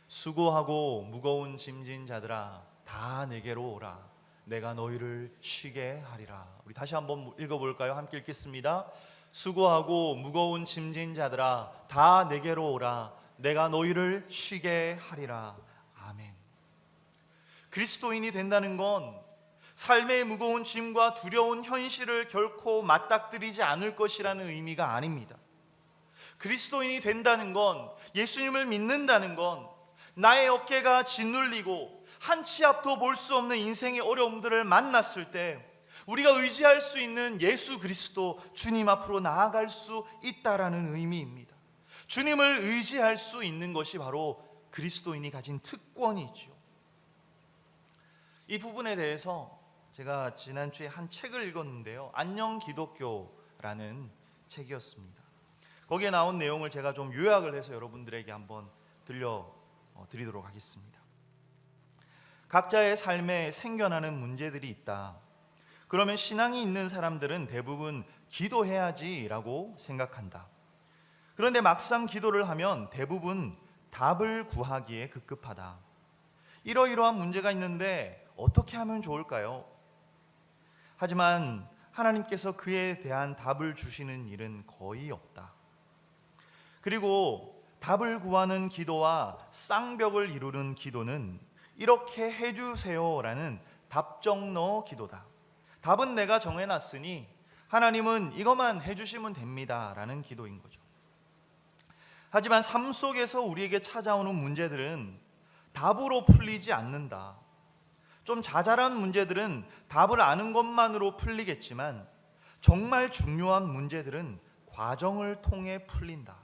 수고하고 무거운 짐진 자들아 다 내게로 오라 내가 너희를 쉬게 하리라. 우리 다시 한번 읽어볼까요? 함께 읽겠습니다. 수고하고 무거운 짐진 자들아 다 내게로 오라 내가 너희를 쉬게 하리라. 아멘. 그리스도인이 된다는 건 삶의 무거운 짐과 두려운 현실을 결코 맞닥뜨리지 않을 것이라는 의미가 아닙니다. 그리스도인이 된다는 건, 예수님을 믿는다는 건 나의 어깨가 짓눌리고 한 치 앞도 볼 수 없는 인생의 어려움들을 만났을 때 우리가 의지할 수 있는 예수 그리스도, 주님 앞으로 나아갈 수 있다라는 의미입니다. 주님을 의지할 수 있는 것이 바로 그리스도인이 가진 특권이죠. 이 부분에 대해서 제가 지난주에 한 책을 읽었는데요, 안녕 기독교라는 책이었습니다. 거기에 나온 내용을 제가 좀 요약을 해서 여러분들에게 한번 들려드리도록 하겠습니다. 각자의 삶에 생겨나는 문제들이 있다. 그러면 신앙이 있는 사람들은 대부분 기도해야지라고 생각한다. 그런데 막상 기도를 하면 대부분 답을 구하기에 급급하다. 이러이러한 문제가 있는데 어떻게 하면 좋을까요? 하지만 하나님께서 그에 대한 답을 주시는 일은 거의 없다. 그리고 답을 구하는 기도와 쌍벽을 이루는 기도는 이렇게 해주세요라는 답정너 기도다. 답은 내가 정해놨으니 하나님은 이것만 해주시면 됩니다 라는 기도인 거죠. 하지만 삶 속에서 우리에게 찾아오는 문제들은 답으로 풀리지 않는다. 좀 자잘한 문제들은 답을 아는 것만으로 풀리겠지만 정말 중요한 문제들은 과정을 통해 풀린다.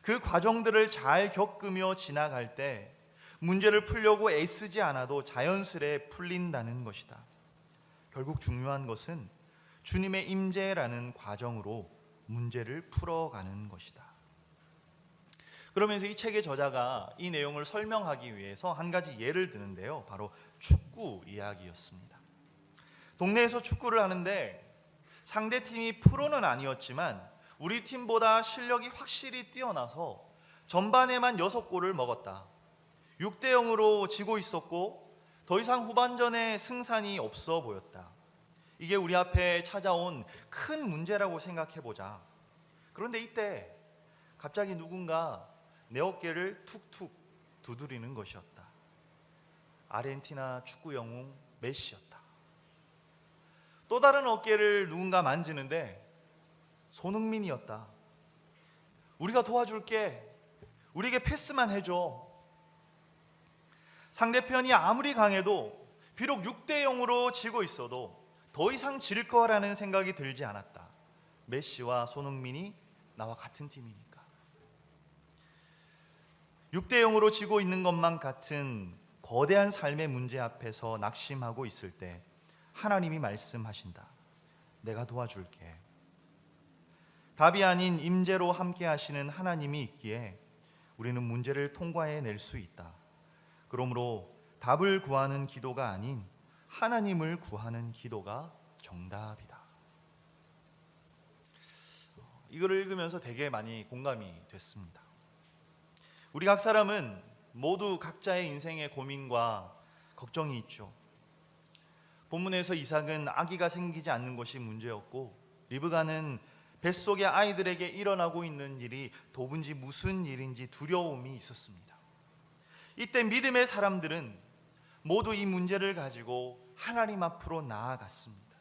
그 과정들을 잘 겪으며 지나갈 때 문제를 풀려고 애쓰지 않아도 자연스레 풀린다는 것이다. 결국 중요한 것은 주님의 임재라는 과정으로 문제를 풀어가는 것이다. 그러면서 이 책의 저자가 이 내용을 설명하기 위해서 한 가지 예를 드는데요. 바로 축구 이야기였습니다. 동네에서 축구를 하는데 상대팀이 프로는 아니었지만 우리 팀보다 실력이 확실히 뛰어나서 전반에만 6골을 먹었다. 6대0으로 지고 있었고 더 이상 후반전에 승산이 없어 보였다. 이게 우리 앞에 찾아온 큰 문제라고 생각해보자. 그런데 이때 갑자기 누군가 내 어깨를 툭툭 두드리는 것이었다. 아르헨티나 축구 영웅 메시였다. 또 다른 어깨를 누군가 만지는데 손흥민이었다. 우리가 도와줄게. 우리에게 패스만 해줘. 상대편이 아무리 강해도 비록 6대0으로 지고 있어도 더 이상 질 거라는 생각이 들지 않았다. 메시와 손흥민이 나와 같은 팀이니까. 6대0으로 지고 있는 것만 같은 거대한 삶의 문제 앞에서 낙심하고 있을 때 하나님이 말씀하신다. 내가 도와줄게. 답이 아닌 임재로 함께 하시는 하나님이 있기에 우리는 문제를 통과해낼 수 있다. 그러므로 답을 구하는 기도가 아닌 하나님을 구하는 기도가 정답이다. 이거를 읽으면서 되게 많이 공감이 됐습니다. 우리 각 사람은 모두 각자의 인생의 고민과 걱정이 있죠. 본문에서 이삭은 아기가 생기지 않는 것이 문제였고 리브가는 뱃속의 아이들에게 일어나고 있는 일이 도무지 무슨 일인지 두려움이 있었습니다. 이때 믿음의 사람들은 모두 이 문제를 가지고 하나님 앞으로 나아갔습니다.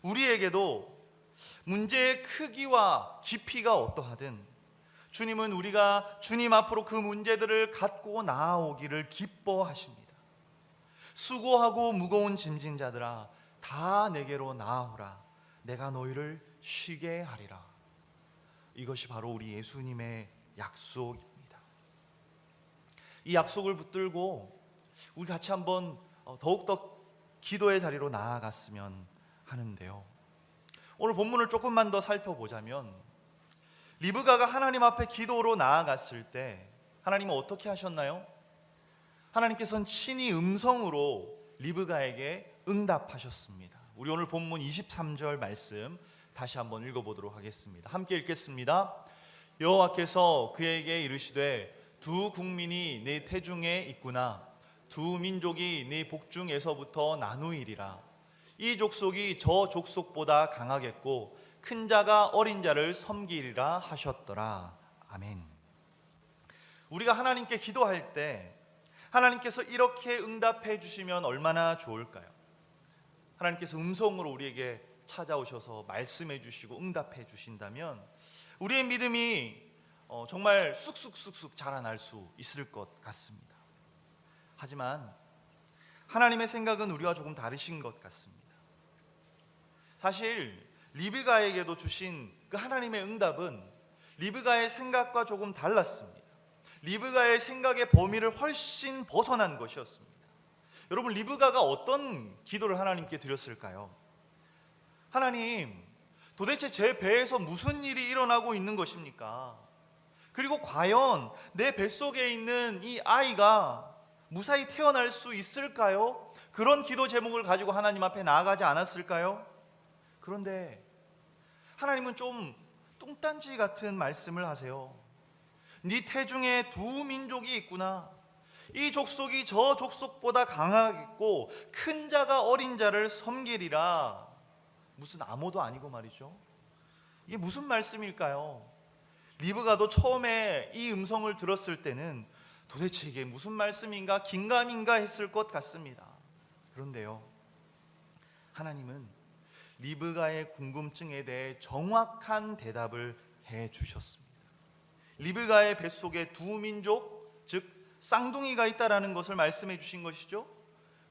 우리에게도 문제의 크기와 깊이가 어떠하든 주님은 우리가 주님 앞으로 그 문제들을 갖고 나아오기를 기뻐하십니다. 수고하고 무거운 짐진 자들아 다 내게로 나아오라. 내가 너희를 쉬게 하리라. 이것이 바로 우리 예수님의 약속입니다. 이 약속을 붙들고 우리 같이 한번 더욱더 기도의 자리로 나아갔으면 하는데요. 오늘 본문을 조금만 더 살펴보자면 리브가가 하나님 앞에 기도로 나아갔을 때 하나님은 어떻게 하셨나요? 하나님께서는 친히 음성으로 리브가에게 응답하셨습니다. 우리 오늘 본문 23절 말씀 다시 한번 읽어보도록 하겠습니다. 함께 읽겠습니다. 여호와께서 그에게 이르시되 두 국민이 네 태중에 있구나. 두 민족이 네 복중에서부터 나누이리라. 이 족속이 저 족속보다 강하겠고 큰 자가 어린 자를 섬기리라 하셨더라. 아멘. 우리가 하나님께 기도할 때 하나님께서 이렇게 응답해 주시면 얼마나 좋을까요? 하나님께서 음성으로 우리에게 찾아오셔서 말씀해 주시고 응답해 주신다면 우리의 믿음이 정말 쑥쑥쑥쑥 자라날 수 있을 것 같습니다. 하지만 하나님의 생각은 우리와 조금 다르신 것 같습니다. 사실 리브가에게도 주신 그 하나님의 응답은 리브가의 생각과 조금 달랐습니다. 리브가의 생각의 범위를 훨씬 벗어난 것이었습니다. 여러분, 리브가가 어떤 기도를 하나님께 드렸을까요? 하나님, 도대체 제 배에서 무슨 일이 일어나고 있는 것입니까? 그리고 과연 내 뱃속에 있는 이 아이가 무사히 태어날 수 있을까요? 그런 기도 제목을 가지고 하나님 앞에 나아가지 않았을까요? 그런데 하나님은 좀 뚱딴지 같은 말씀을 하세요. 네 태중에 두 민족이 있구나. 이 족속이 저 족속보다 강하겠고 큰 자가 어린 자를 섬기리라. 무슨 암호도 아니고 말이죠. 이게 무슨 말씀일까요? 리브가도 처음에 이 음성을 들었을 때는 도대체 이게 무슨 말씀인가 긴가민가 했을 것 같습니다. 그런데요, 하나님은 리브가의 궁금증에 대해 정확한 대답을 해 주셨습니다. 리브가의 뱃속에 두 민족, 즉 쌍둥이가 있다라는 것을 말씀해 주신 것이죠.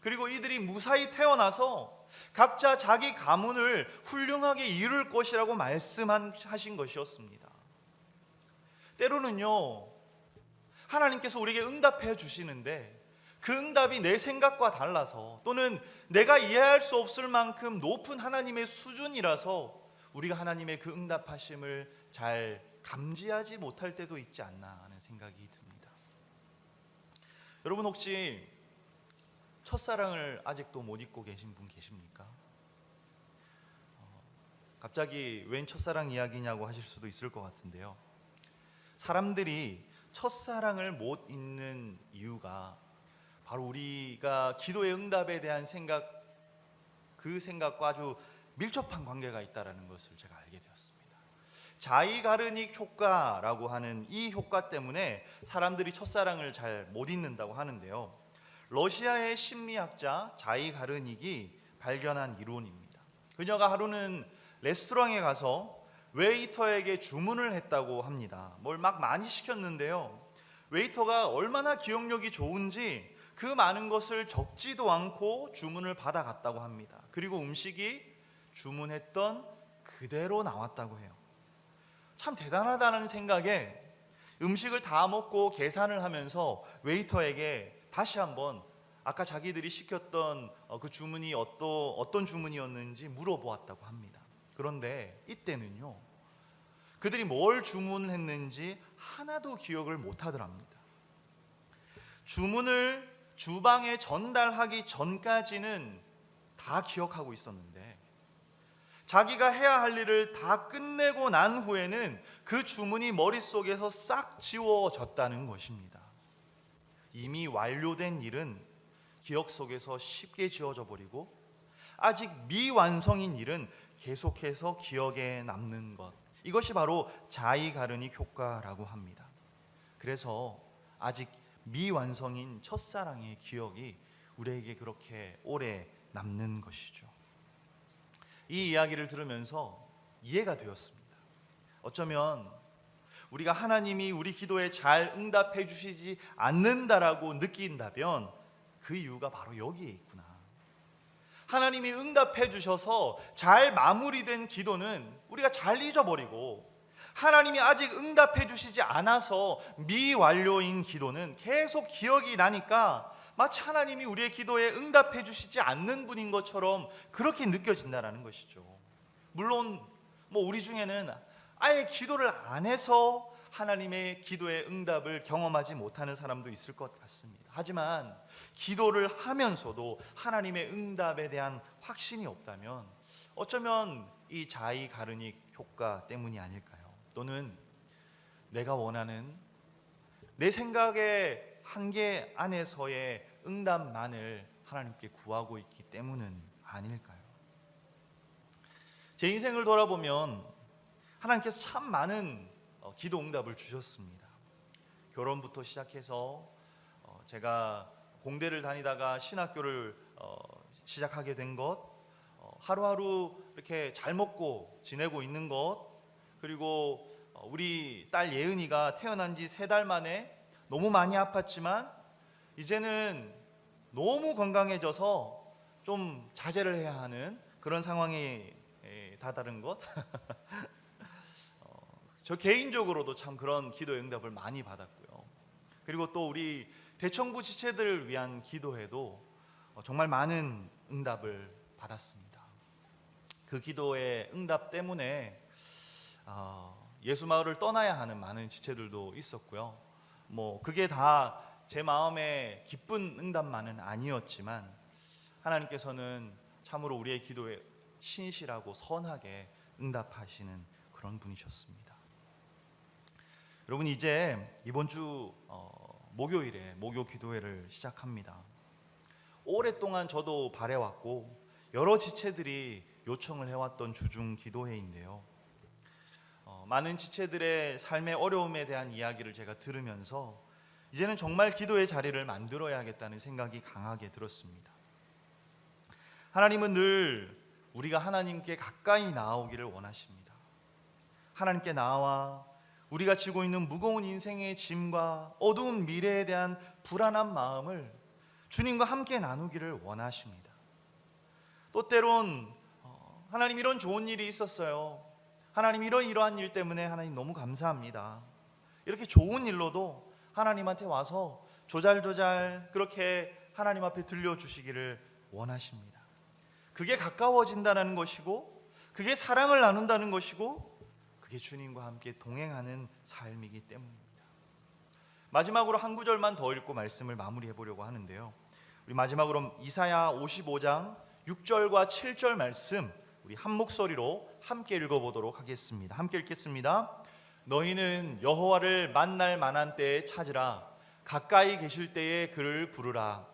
그리고 이들이 무사히 태어나서 각자 자기 가문을 훌륭하게 이룰 것이라고 말씀하신 것이었습니다. 때로는요, 하나님께서 우리에게 응답해 주시는데 그 응답이 내 생각과 달라서 또는 내가 이해할 수 없을 만큼 높은 하나님의 수준이라서 우리가 하나님의 그 응답하심을 잘 감지하지 못할 때도 있지 않나 하는 생각이 듭니다. 여러분 혹시 첫사랑을 아직도 못 잊고 계신 분 계십니까? 갑자기 웬 첫사랑 이야기냐고 하실 수도 있을 것 같은데요. 사람들이 첫사랑을 못 잊는 이유가 바로 우리가 기도의 응답에 대한 생각, 그 생각과 아주 밀접한 관계가 있다는 것을 제가 알게 되었습니다. 자이가르닉 효과라고 하는 이 효과 때문에 사람들이 첫사랑을 잘 못 잊는다고 하는데요. 러시아의 심리학자 자이가르닉이 발견한 이론입니다. 그녀가 하루는 레스토랑에 가서 웨이터에게 주문을 했다고 합니다. 뭘 막 많이 시켰는데요. 웨이터가 얼마나 기억력이 좋은지 그 많은 것을 적지도 않고 주문을 받아갔다고 합니다. 그리고 음식이 주문했던 그대로 나왔다고 해요. 참 대단하다는 생각에 음식을 다 먹고 계산을 하면서 웨이터에게 다시 한번 아까 자기들이 시켰던 그 주문이 어떤 주문이었는지 물어보았다고 합니다. 그런데 이때는요, 그들이 뭘 주문했는지 하나도 기억을 못하더랍니다. 주문을 주방에 전달하기 전까지는 다 기억하고 있었는데 자기가 해야 할 일을 다 끝내고 난 후에는 그 주문이 머릿속에서 싹 지워졌다는 것입니다. 이미 완료된 일은 기억 속에서 쉽게 지워져 버리고 아직 미완성인 일은 계속해서 기억에 남는 것, 이것이 바로 자이가르닉 효과라고 합니다. 그래서 아직 미완성인 첫사랑의 기억이 우리에게 그렇게 오래 남는 것이죠. 이 이야기를 들으면서 이해가 되었습니다. 어쩌면 우리가 하나님이 우리 기도에 잘 응답해 주시지 않는다라고 느낀다면 그 이유가 바로 여기에 있구나. 하나님이 응답해 주셔서 잘 마무리된 기도는 우리가 잘 잊어버리고, 하나님이 아직 응답해 주시지 않아서 미완료인 기도는 계속 기억이 나니까 마치 하나님이 우리의 기도에 응답해 주시지 않는 분인 것처럼 그렇게 느껴진다는 것이죠. 물론 우리 중에는 아예 기도를 안 해서 하나님의 기도의 응답을 경험하지 못하는 사람도 있을 것 같습니다. 하지만 기도를 하면서도 하나님의 응답에 대한 확신이 없다면 어쩌면 이 자이가르닉 효과 때문이 아닐까요? 또는 내가 원하는 내 생각의 한계 안에서의 응답만을 하나님께 구하고 있기 때문은 아닐까요? 제 인생을 돌아보면 하나님께서 참 많은 기도 응답을 주셨습니다. 결혼부터 시작해서 제가 공대를 다니다가 신학교를 시작하게 된 것, 하루하루 이렇게 잘 먹고 지내고 있는 것, 그리고 우리 딸 예은이가 태어난 지 3달 만에 너무 많이 아팠지만 이제는 너무 건강해져서 좀 자제를 해야 하는 그런 상황에 다다른 것. 저 개인적으로도 참 그런 기도의 응답을 많이 받았고요. 그리고 또 우리 대청부 지체들을 위한 기도에도 정말 많은 응답을 받았습니다. 그 기도의 응답 때문에 예수마을을 떠나야 하는 많은 지체들도 있었고요. 그게 다 제 마음에 기쁜 응답만은 아니었지만 하나님께서는 참으로 우리의 기도에 신실하고 선하게 응답하시는 그런 분이셨습니다. 여러분, 이제 이번 주 목요일에 목요 기도회를 시작합니다. 오랫동안 저도 바래왔고 여러 지체들이 요청을 해왔던 주중 기도회인데요. 많은 지체들의 삶의 어려움에 대한 이야기를 제가 들으면서 이제는 정말 기도의 자리를 만들어야겠다는 생각이 강하게 들었습니다. 하나님은 늘 우리가 하나님께 가까이 나아오기를 원하십니다. 하나님께 나와 우리가 지고 있는 무거운 인생의 짐과 어두운 미래에 대한 불안한 마음을 주님과 함께 나누기를 원하십니다. 또 때론 하나님 이런 좋은 일이 있었어요. 하나님 이러한 일 때문에 하나님 너무 감사합니다. 이렇게 좋은 일로도 하나님한테 와서 조잘조잘 그렇게 하나님 앞에 들려주시기를 원하십니다. 그게 가까워진다는 것이고, 그게 사랑을 나눈다는 것이고, 그게 주님과 함께 동행하는 삶이기 때문입니다. 마지막으로 한 구절만 더 읽고 말씀을 마무리해 보려고 하는데요. 우리 마지막으로 이사야 55장 6절과 7절 말씀 우리 한 목소리로 함께 읽어보도록 하겠습니다. 함께 읽겠습니다. 너희는 여호와를 만날 만한 때에 찾으라. 가까이 계실 때에 그를 부르라.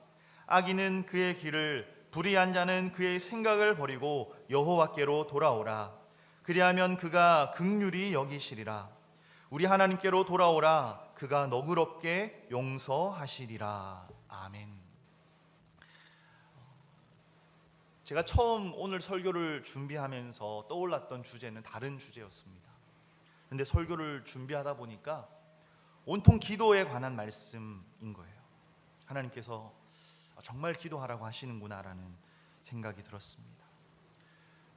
악인은 그의 길을, 불의한 자는 그의 생각을 버리고 여호와께로 돌아오라. 그리하면 그가 긍휼히 여기시리라. 우리 하나님께로 돌아오라. 그가 너그럽게 용서하시리라. 아멘. 제가 처음 오늘 설교를 준비하면서 떠올랐던 주제는 다른 주제였습니다. 그런데 설교를 준비하다 보니까 온통 기도에 관한 말씀인 거예요. 하나님께서 정말 기도하라고 하시는구나라는 생각이 들었습니다.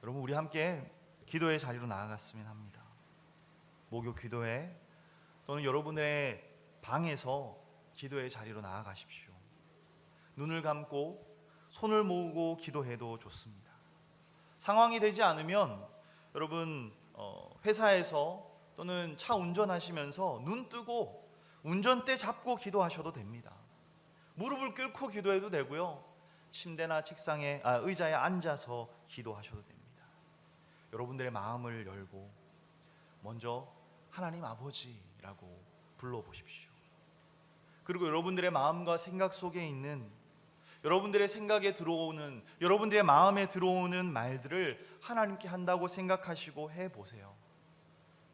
여러분, 우리 함께 기도의 자리로 나아갔으면 합니다. 목요 기도회 또는 여러분의 방에서 기도의 자리로 나아가십시오. 눈을 감고 손을 모으고 기도해도 좋습니다. 상황이 되지 않으면 여러분 회사에서 또는 차 운전하시면서 눈 뜨고 운전대 잡고 기도하셔도 됩니다. 무릎을 꿇고 기도해도 되고요. 침대나 책상에 의자에 앉아서 기도하셔도 됩니다. 여러분들의 마음을 열고 먼저 하나님 아버지라고 불러보십시오. 그리고 여러분들의 마음과 생각 속에 있는, 여러분들의 생각에 들어오는, 여러분들의 마음에 들어오는 말들을 하나님께 한다고 생각하시고 해보세요.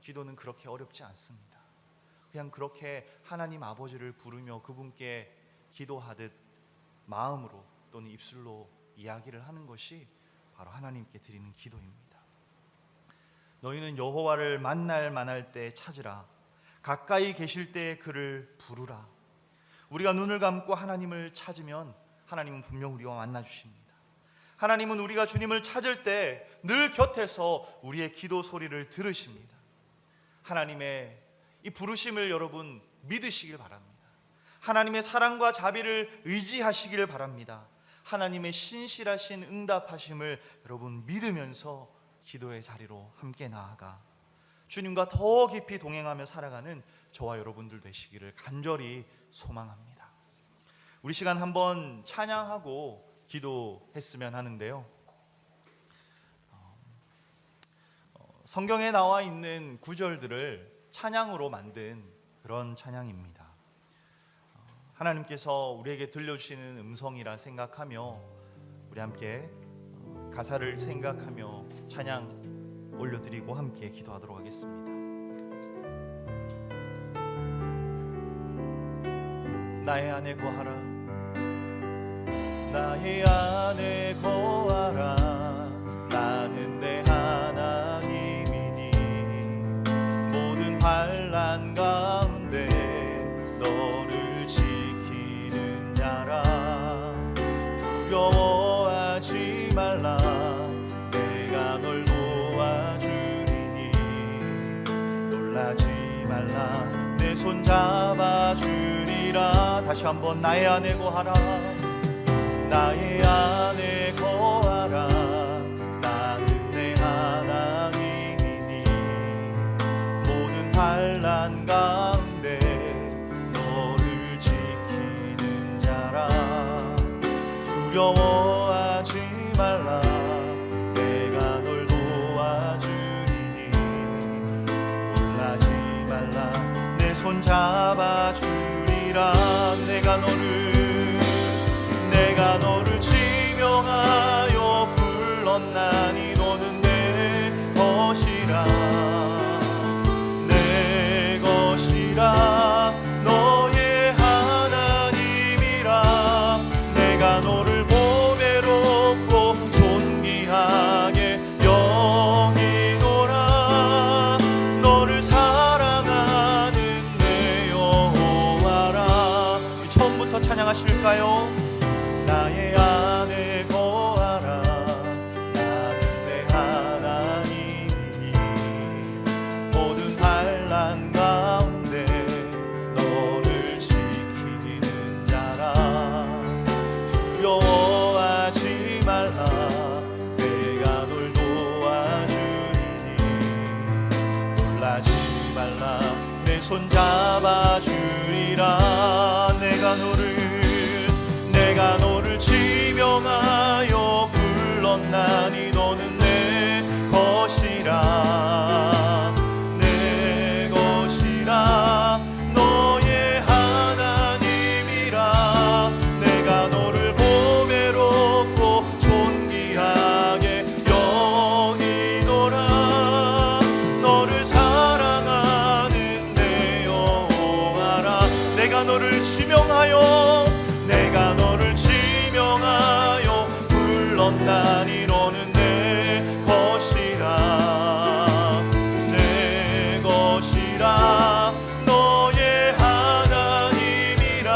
기도는 그렇게 어렵지 않습니다. 그냥 그렇게 하나님 아버지를 부르며 그분께 기도하듯 마음으로 또는 입술로 이야기를 하는 것이 바로 하나님께 드리는 기도입니다. 너희는 여호와를 만날 때 찾으라. 가까이 계실 때에 그를 부르라. 우리가 눈을 감고 하나님을 찾으면 하나님은 분명 우리와 만나 주십니다. 하나님은 우리가 주님을 찾을 때 늘 곁에서 우리의 기도 소리를 들으십니다. 하나님의 이 부르심을 여러분 믿으시길 바랍니다. 하나님의 사랑과 자비를 의지하시길 바랍니다. 하나님의 신실하신 응답하심을 여러분 믿으면서 기도의 자리로 함께 나아가 주님과 더 깊이 동행하며 살아가는 저와 여러분들 되시기를 간절히 소망합니다. 우리 시간 한번 찬양하고 기도했으면 하는데요. 성경에 나와 있는 구절들을 찬양으로 만든 그런 찬양입니다. 하나님께서 우리에게 들려주시는 음성이라 생각하며 우리 함께 가사를 생각하며 찬양 올려드리고 함께 기도하도록 하겠습니다. 나의 안에 거하라. 나의 안에 거하라. 나는 내 하나님이니 모든 환난 가운데 너를 지키는 자라. 두려워하지 말라. 내가 널 도와주리니 놀라지 말라. 내 손 잡아주리라. 다시 한번 나의 안에 거하라. 나의 안에 거하라. 나는 내 하나님이니 모든 환난 가운데 너를 지키는 두려워하지 말라. 내가 널 도와주리니 놀라지 말라. 내 손 잡아주리라. 내가 너를 지명하여 불렀나니 너는 내 것이라. 내 것이라. 너의 하나님이라. 내가 너를 보배롭고 존귀하게 여기노라. 너를 사랑하는 내 여호와라. 처음부터 찬양하실까요? 나의 안에 거하라. 나는 내 하나님이니 모든 환난 가운데 너를 지키는 자라. 두려워하지 말라. 내가 널 도와주리니 놀라지 말라. 내 손 잡아주리라. 내가 너를 지명하여 불렀나니 너는 내 것이라. 내 것이라. 너의 하나님이라. 내가 너를 보배롭고 존귀하게 여기노라. 너를 사랑하는 내 여호와라. 내가 너를 지명하여 불렀나니 너는 내 것이라. 내 것이라. 너의 하나님이라.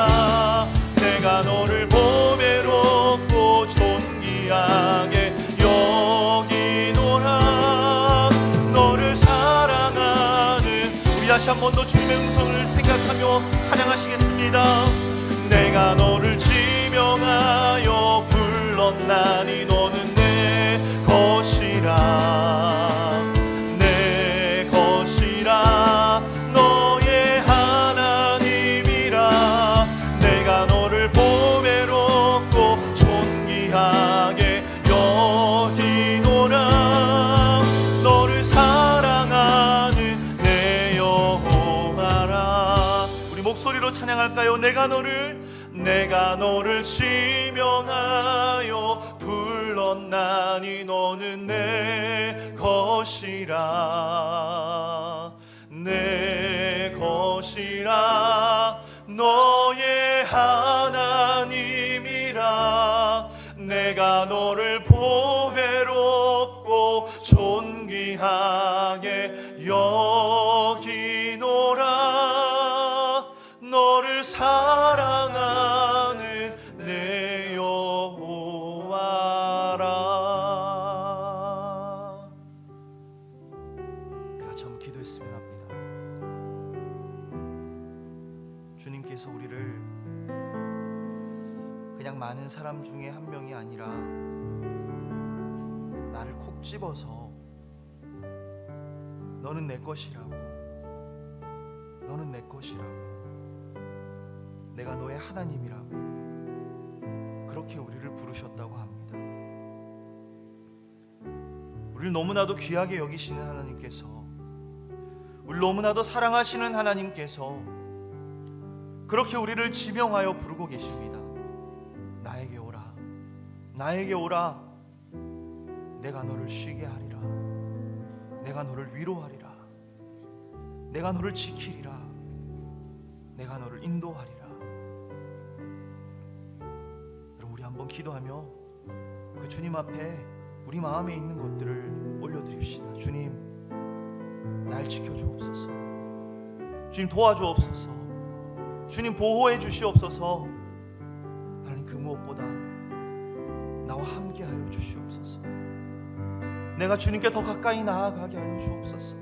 내가 너를 보배롭고 존귀하게 여기노라. 너를 사랑하는. 우리 다시 한 번 더 주님의 음성을 생각하며 찬양하시겠습니다. 내가 너를 지명하여 불렀나니 너는 내 것이라. 내 것이라. 너의 하나님이라. 내가 너를 보배롭고 존귀하게 여기노라. 너를 사랑하는 내 여호와라. 우리 목소리로 찬양할까요? 내가 너를 지명하여 불렀나니 너는 내 것이라. 내 것이라. 너의 하나님이라. 내가 너를 보배롭고 존귀하게 여기노라. 너를 사랑하는 내 여호와라. 같이 한번 기도했으면 합니다. 주님께서 우리를 그냥 많은 사람 중에 한 명이 아니라 나를 콕 집어서 너는 내 것이라고, 너는 내 것이라고, 내가 너의 하나님이라고 그렇게 우리를 부르셨다고 합니다. 우리를 너무나도 귀하게 여기시는 하나님께서, 우리를 너무나도 사랑하시는 하나님께서 그렇게 우리를 지명하여 부르고 계십니다. 나에게 오라, 나에게 오라. 내가 너를 쉬게 하리라. 내가 너를 위로하리라. 내가 너를 지키리라. 내가 너를 인도하리라. 여러분, 우리 한번 기도하며 그 주님 앞에 우리 마음에 있는 것들을 올려드립시다. 주님, 날 지켜주옵소서. 주님, 도와주옵소서. 주님, 보호해 주시옵소서. 하나님, 그 무엇보다 나와 함께하여 주시옵소서. 내가 주님께 더 가까이 나아가게 하여 주옵소서.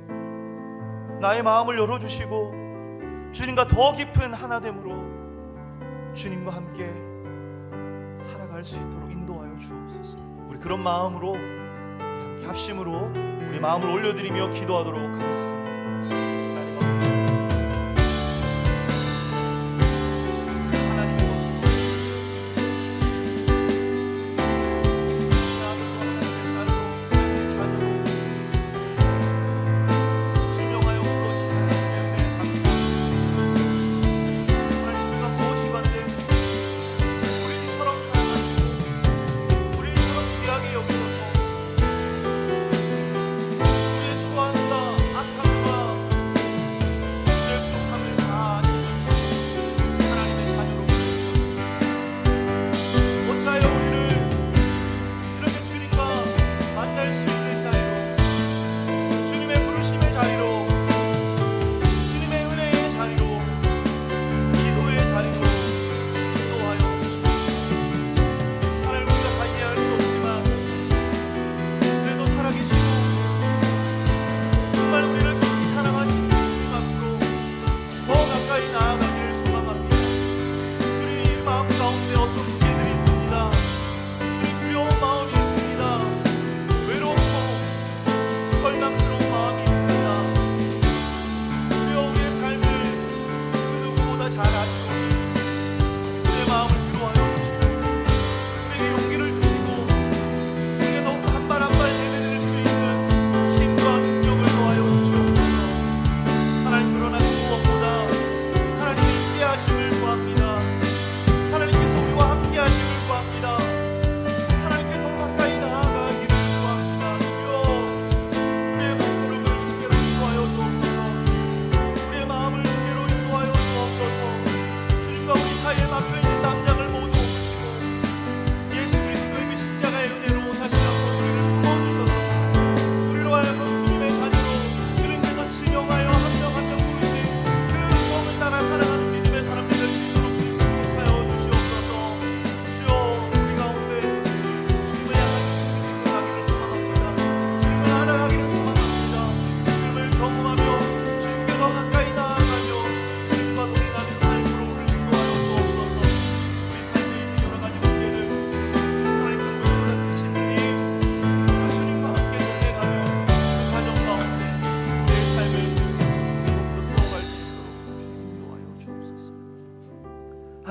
나의 마음을 열어주시고 주님과 더 깊은 하나됨으로 주님과 함께 살아갈 수 있도록 인도하여 주옵소서. 우리 그런 마음으로, 우리 함께 합심으로 우리 마음을 올려드리며 기도하도록 하겠습니다. 하나님,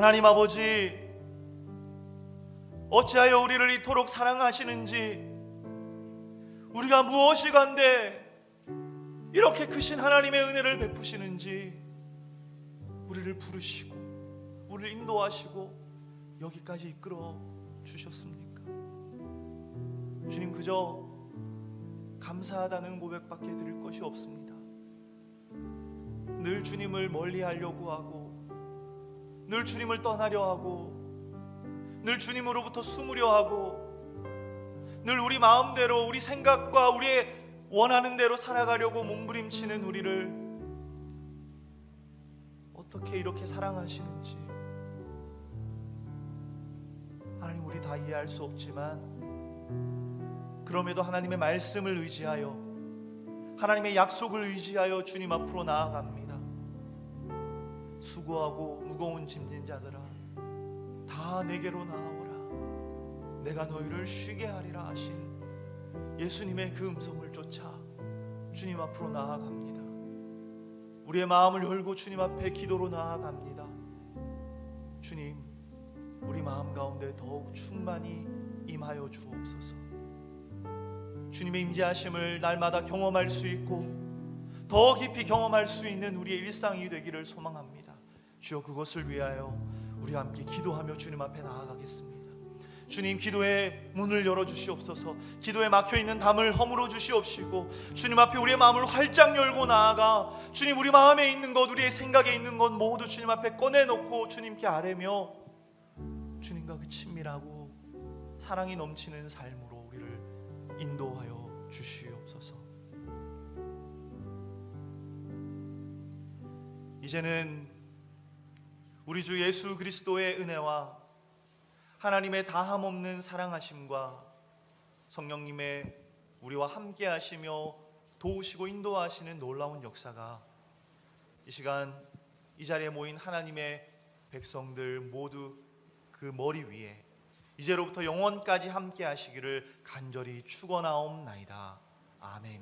하나님 아버지, 어찌하여 우리를 이토록 사랑하시는지, 우리가 무엇이 간데 이렇게 크신 하나님의 은혜를 베푸시는지 우리를 부르시고 우리를 인도하시고 여기까지 이끌어 주셨습니까? 주님, 그저 감사하다는 고백밖에 드릴 것이 없습니다. 늘 주님을 멀리하려고 하고, 늘 주님을 떠나려 하고, 늘 주님으로부터 숨으려 하고, 늘 우리 마음대로 우리 생각과 우리의 원하는 대로 살아가려고 몸부림치는 우리를 어떻게 이렇게 사랑하시는지 하나님, 우리 다 이해할 수 없지만 그럼에도 하나님의 말씀을 의지하여, 하나님의 약속을 의지하여 주님 앞으로 나아갑니다. 수고하고 무거운 짐진 자들아, 다 내게로 나아오라, 내가 너희를 쉬게 하리라 하신 예수님의 그 음성을 쫓아 주님 앞으로 나아갑니다. 우리의 마음을 열고 주님 앞에 기도로 나아갑니다. 주님, 우리 마음 가운데 더욱 충만히 임하여 주옵소서. 주님의 임재하심을 날마다 경험할 수 있고 더 깊이 경험할 수 있는 우리의 일상이 되기를 소망합니다. 주여, 그것을 위하여 우리와 함께 기도하며 주님 앞에 나아가겠습니다. 주님, 기도의 문을 열어주시옵소서. 기도에 막혀있는 담을 허물어 주시옵시고 주님 앞에 우리의 마음을 활짝 열고 나아가 주님, 우리 마음에 있는 것, 우리의 생각에 있는 것 모두 주님 앞에 꺼내놓고 주님께 아뢰며 주님과 그 친밀하고 사랑이 넘치는 삶으로 우리를 인도하여 주시옵소서. 이제는 우리 주 예수 그리스도의 은혜와 하나님의 다함없는 사랑하심과 성령님의 우리와 함께 하시며 도우시고 인도하시는 놀라운 역사가 이 시간 이 자리에 모인 하나님의 백성들 모두 그 머리 위에 이제로부터 영원까지 함께 하시기를 간절히 축원하옵나이다. 아멘.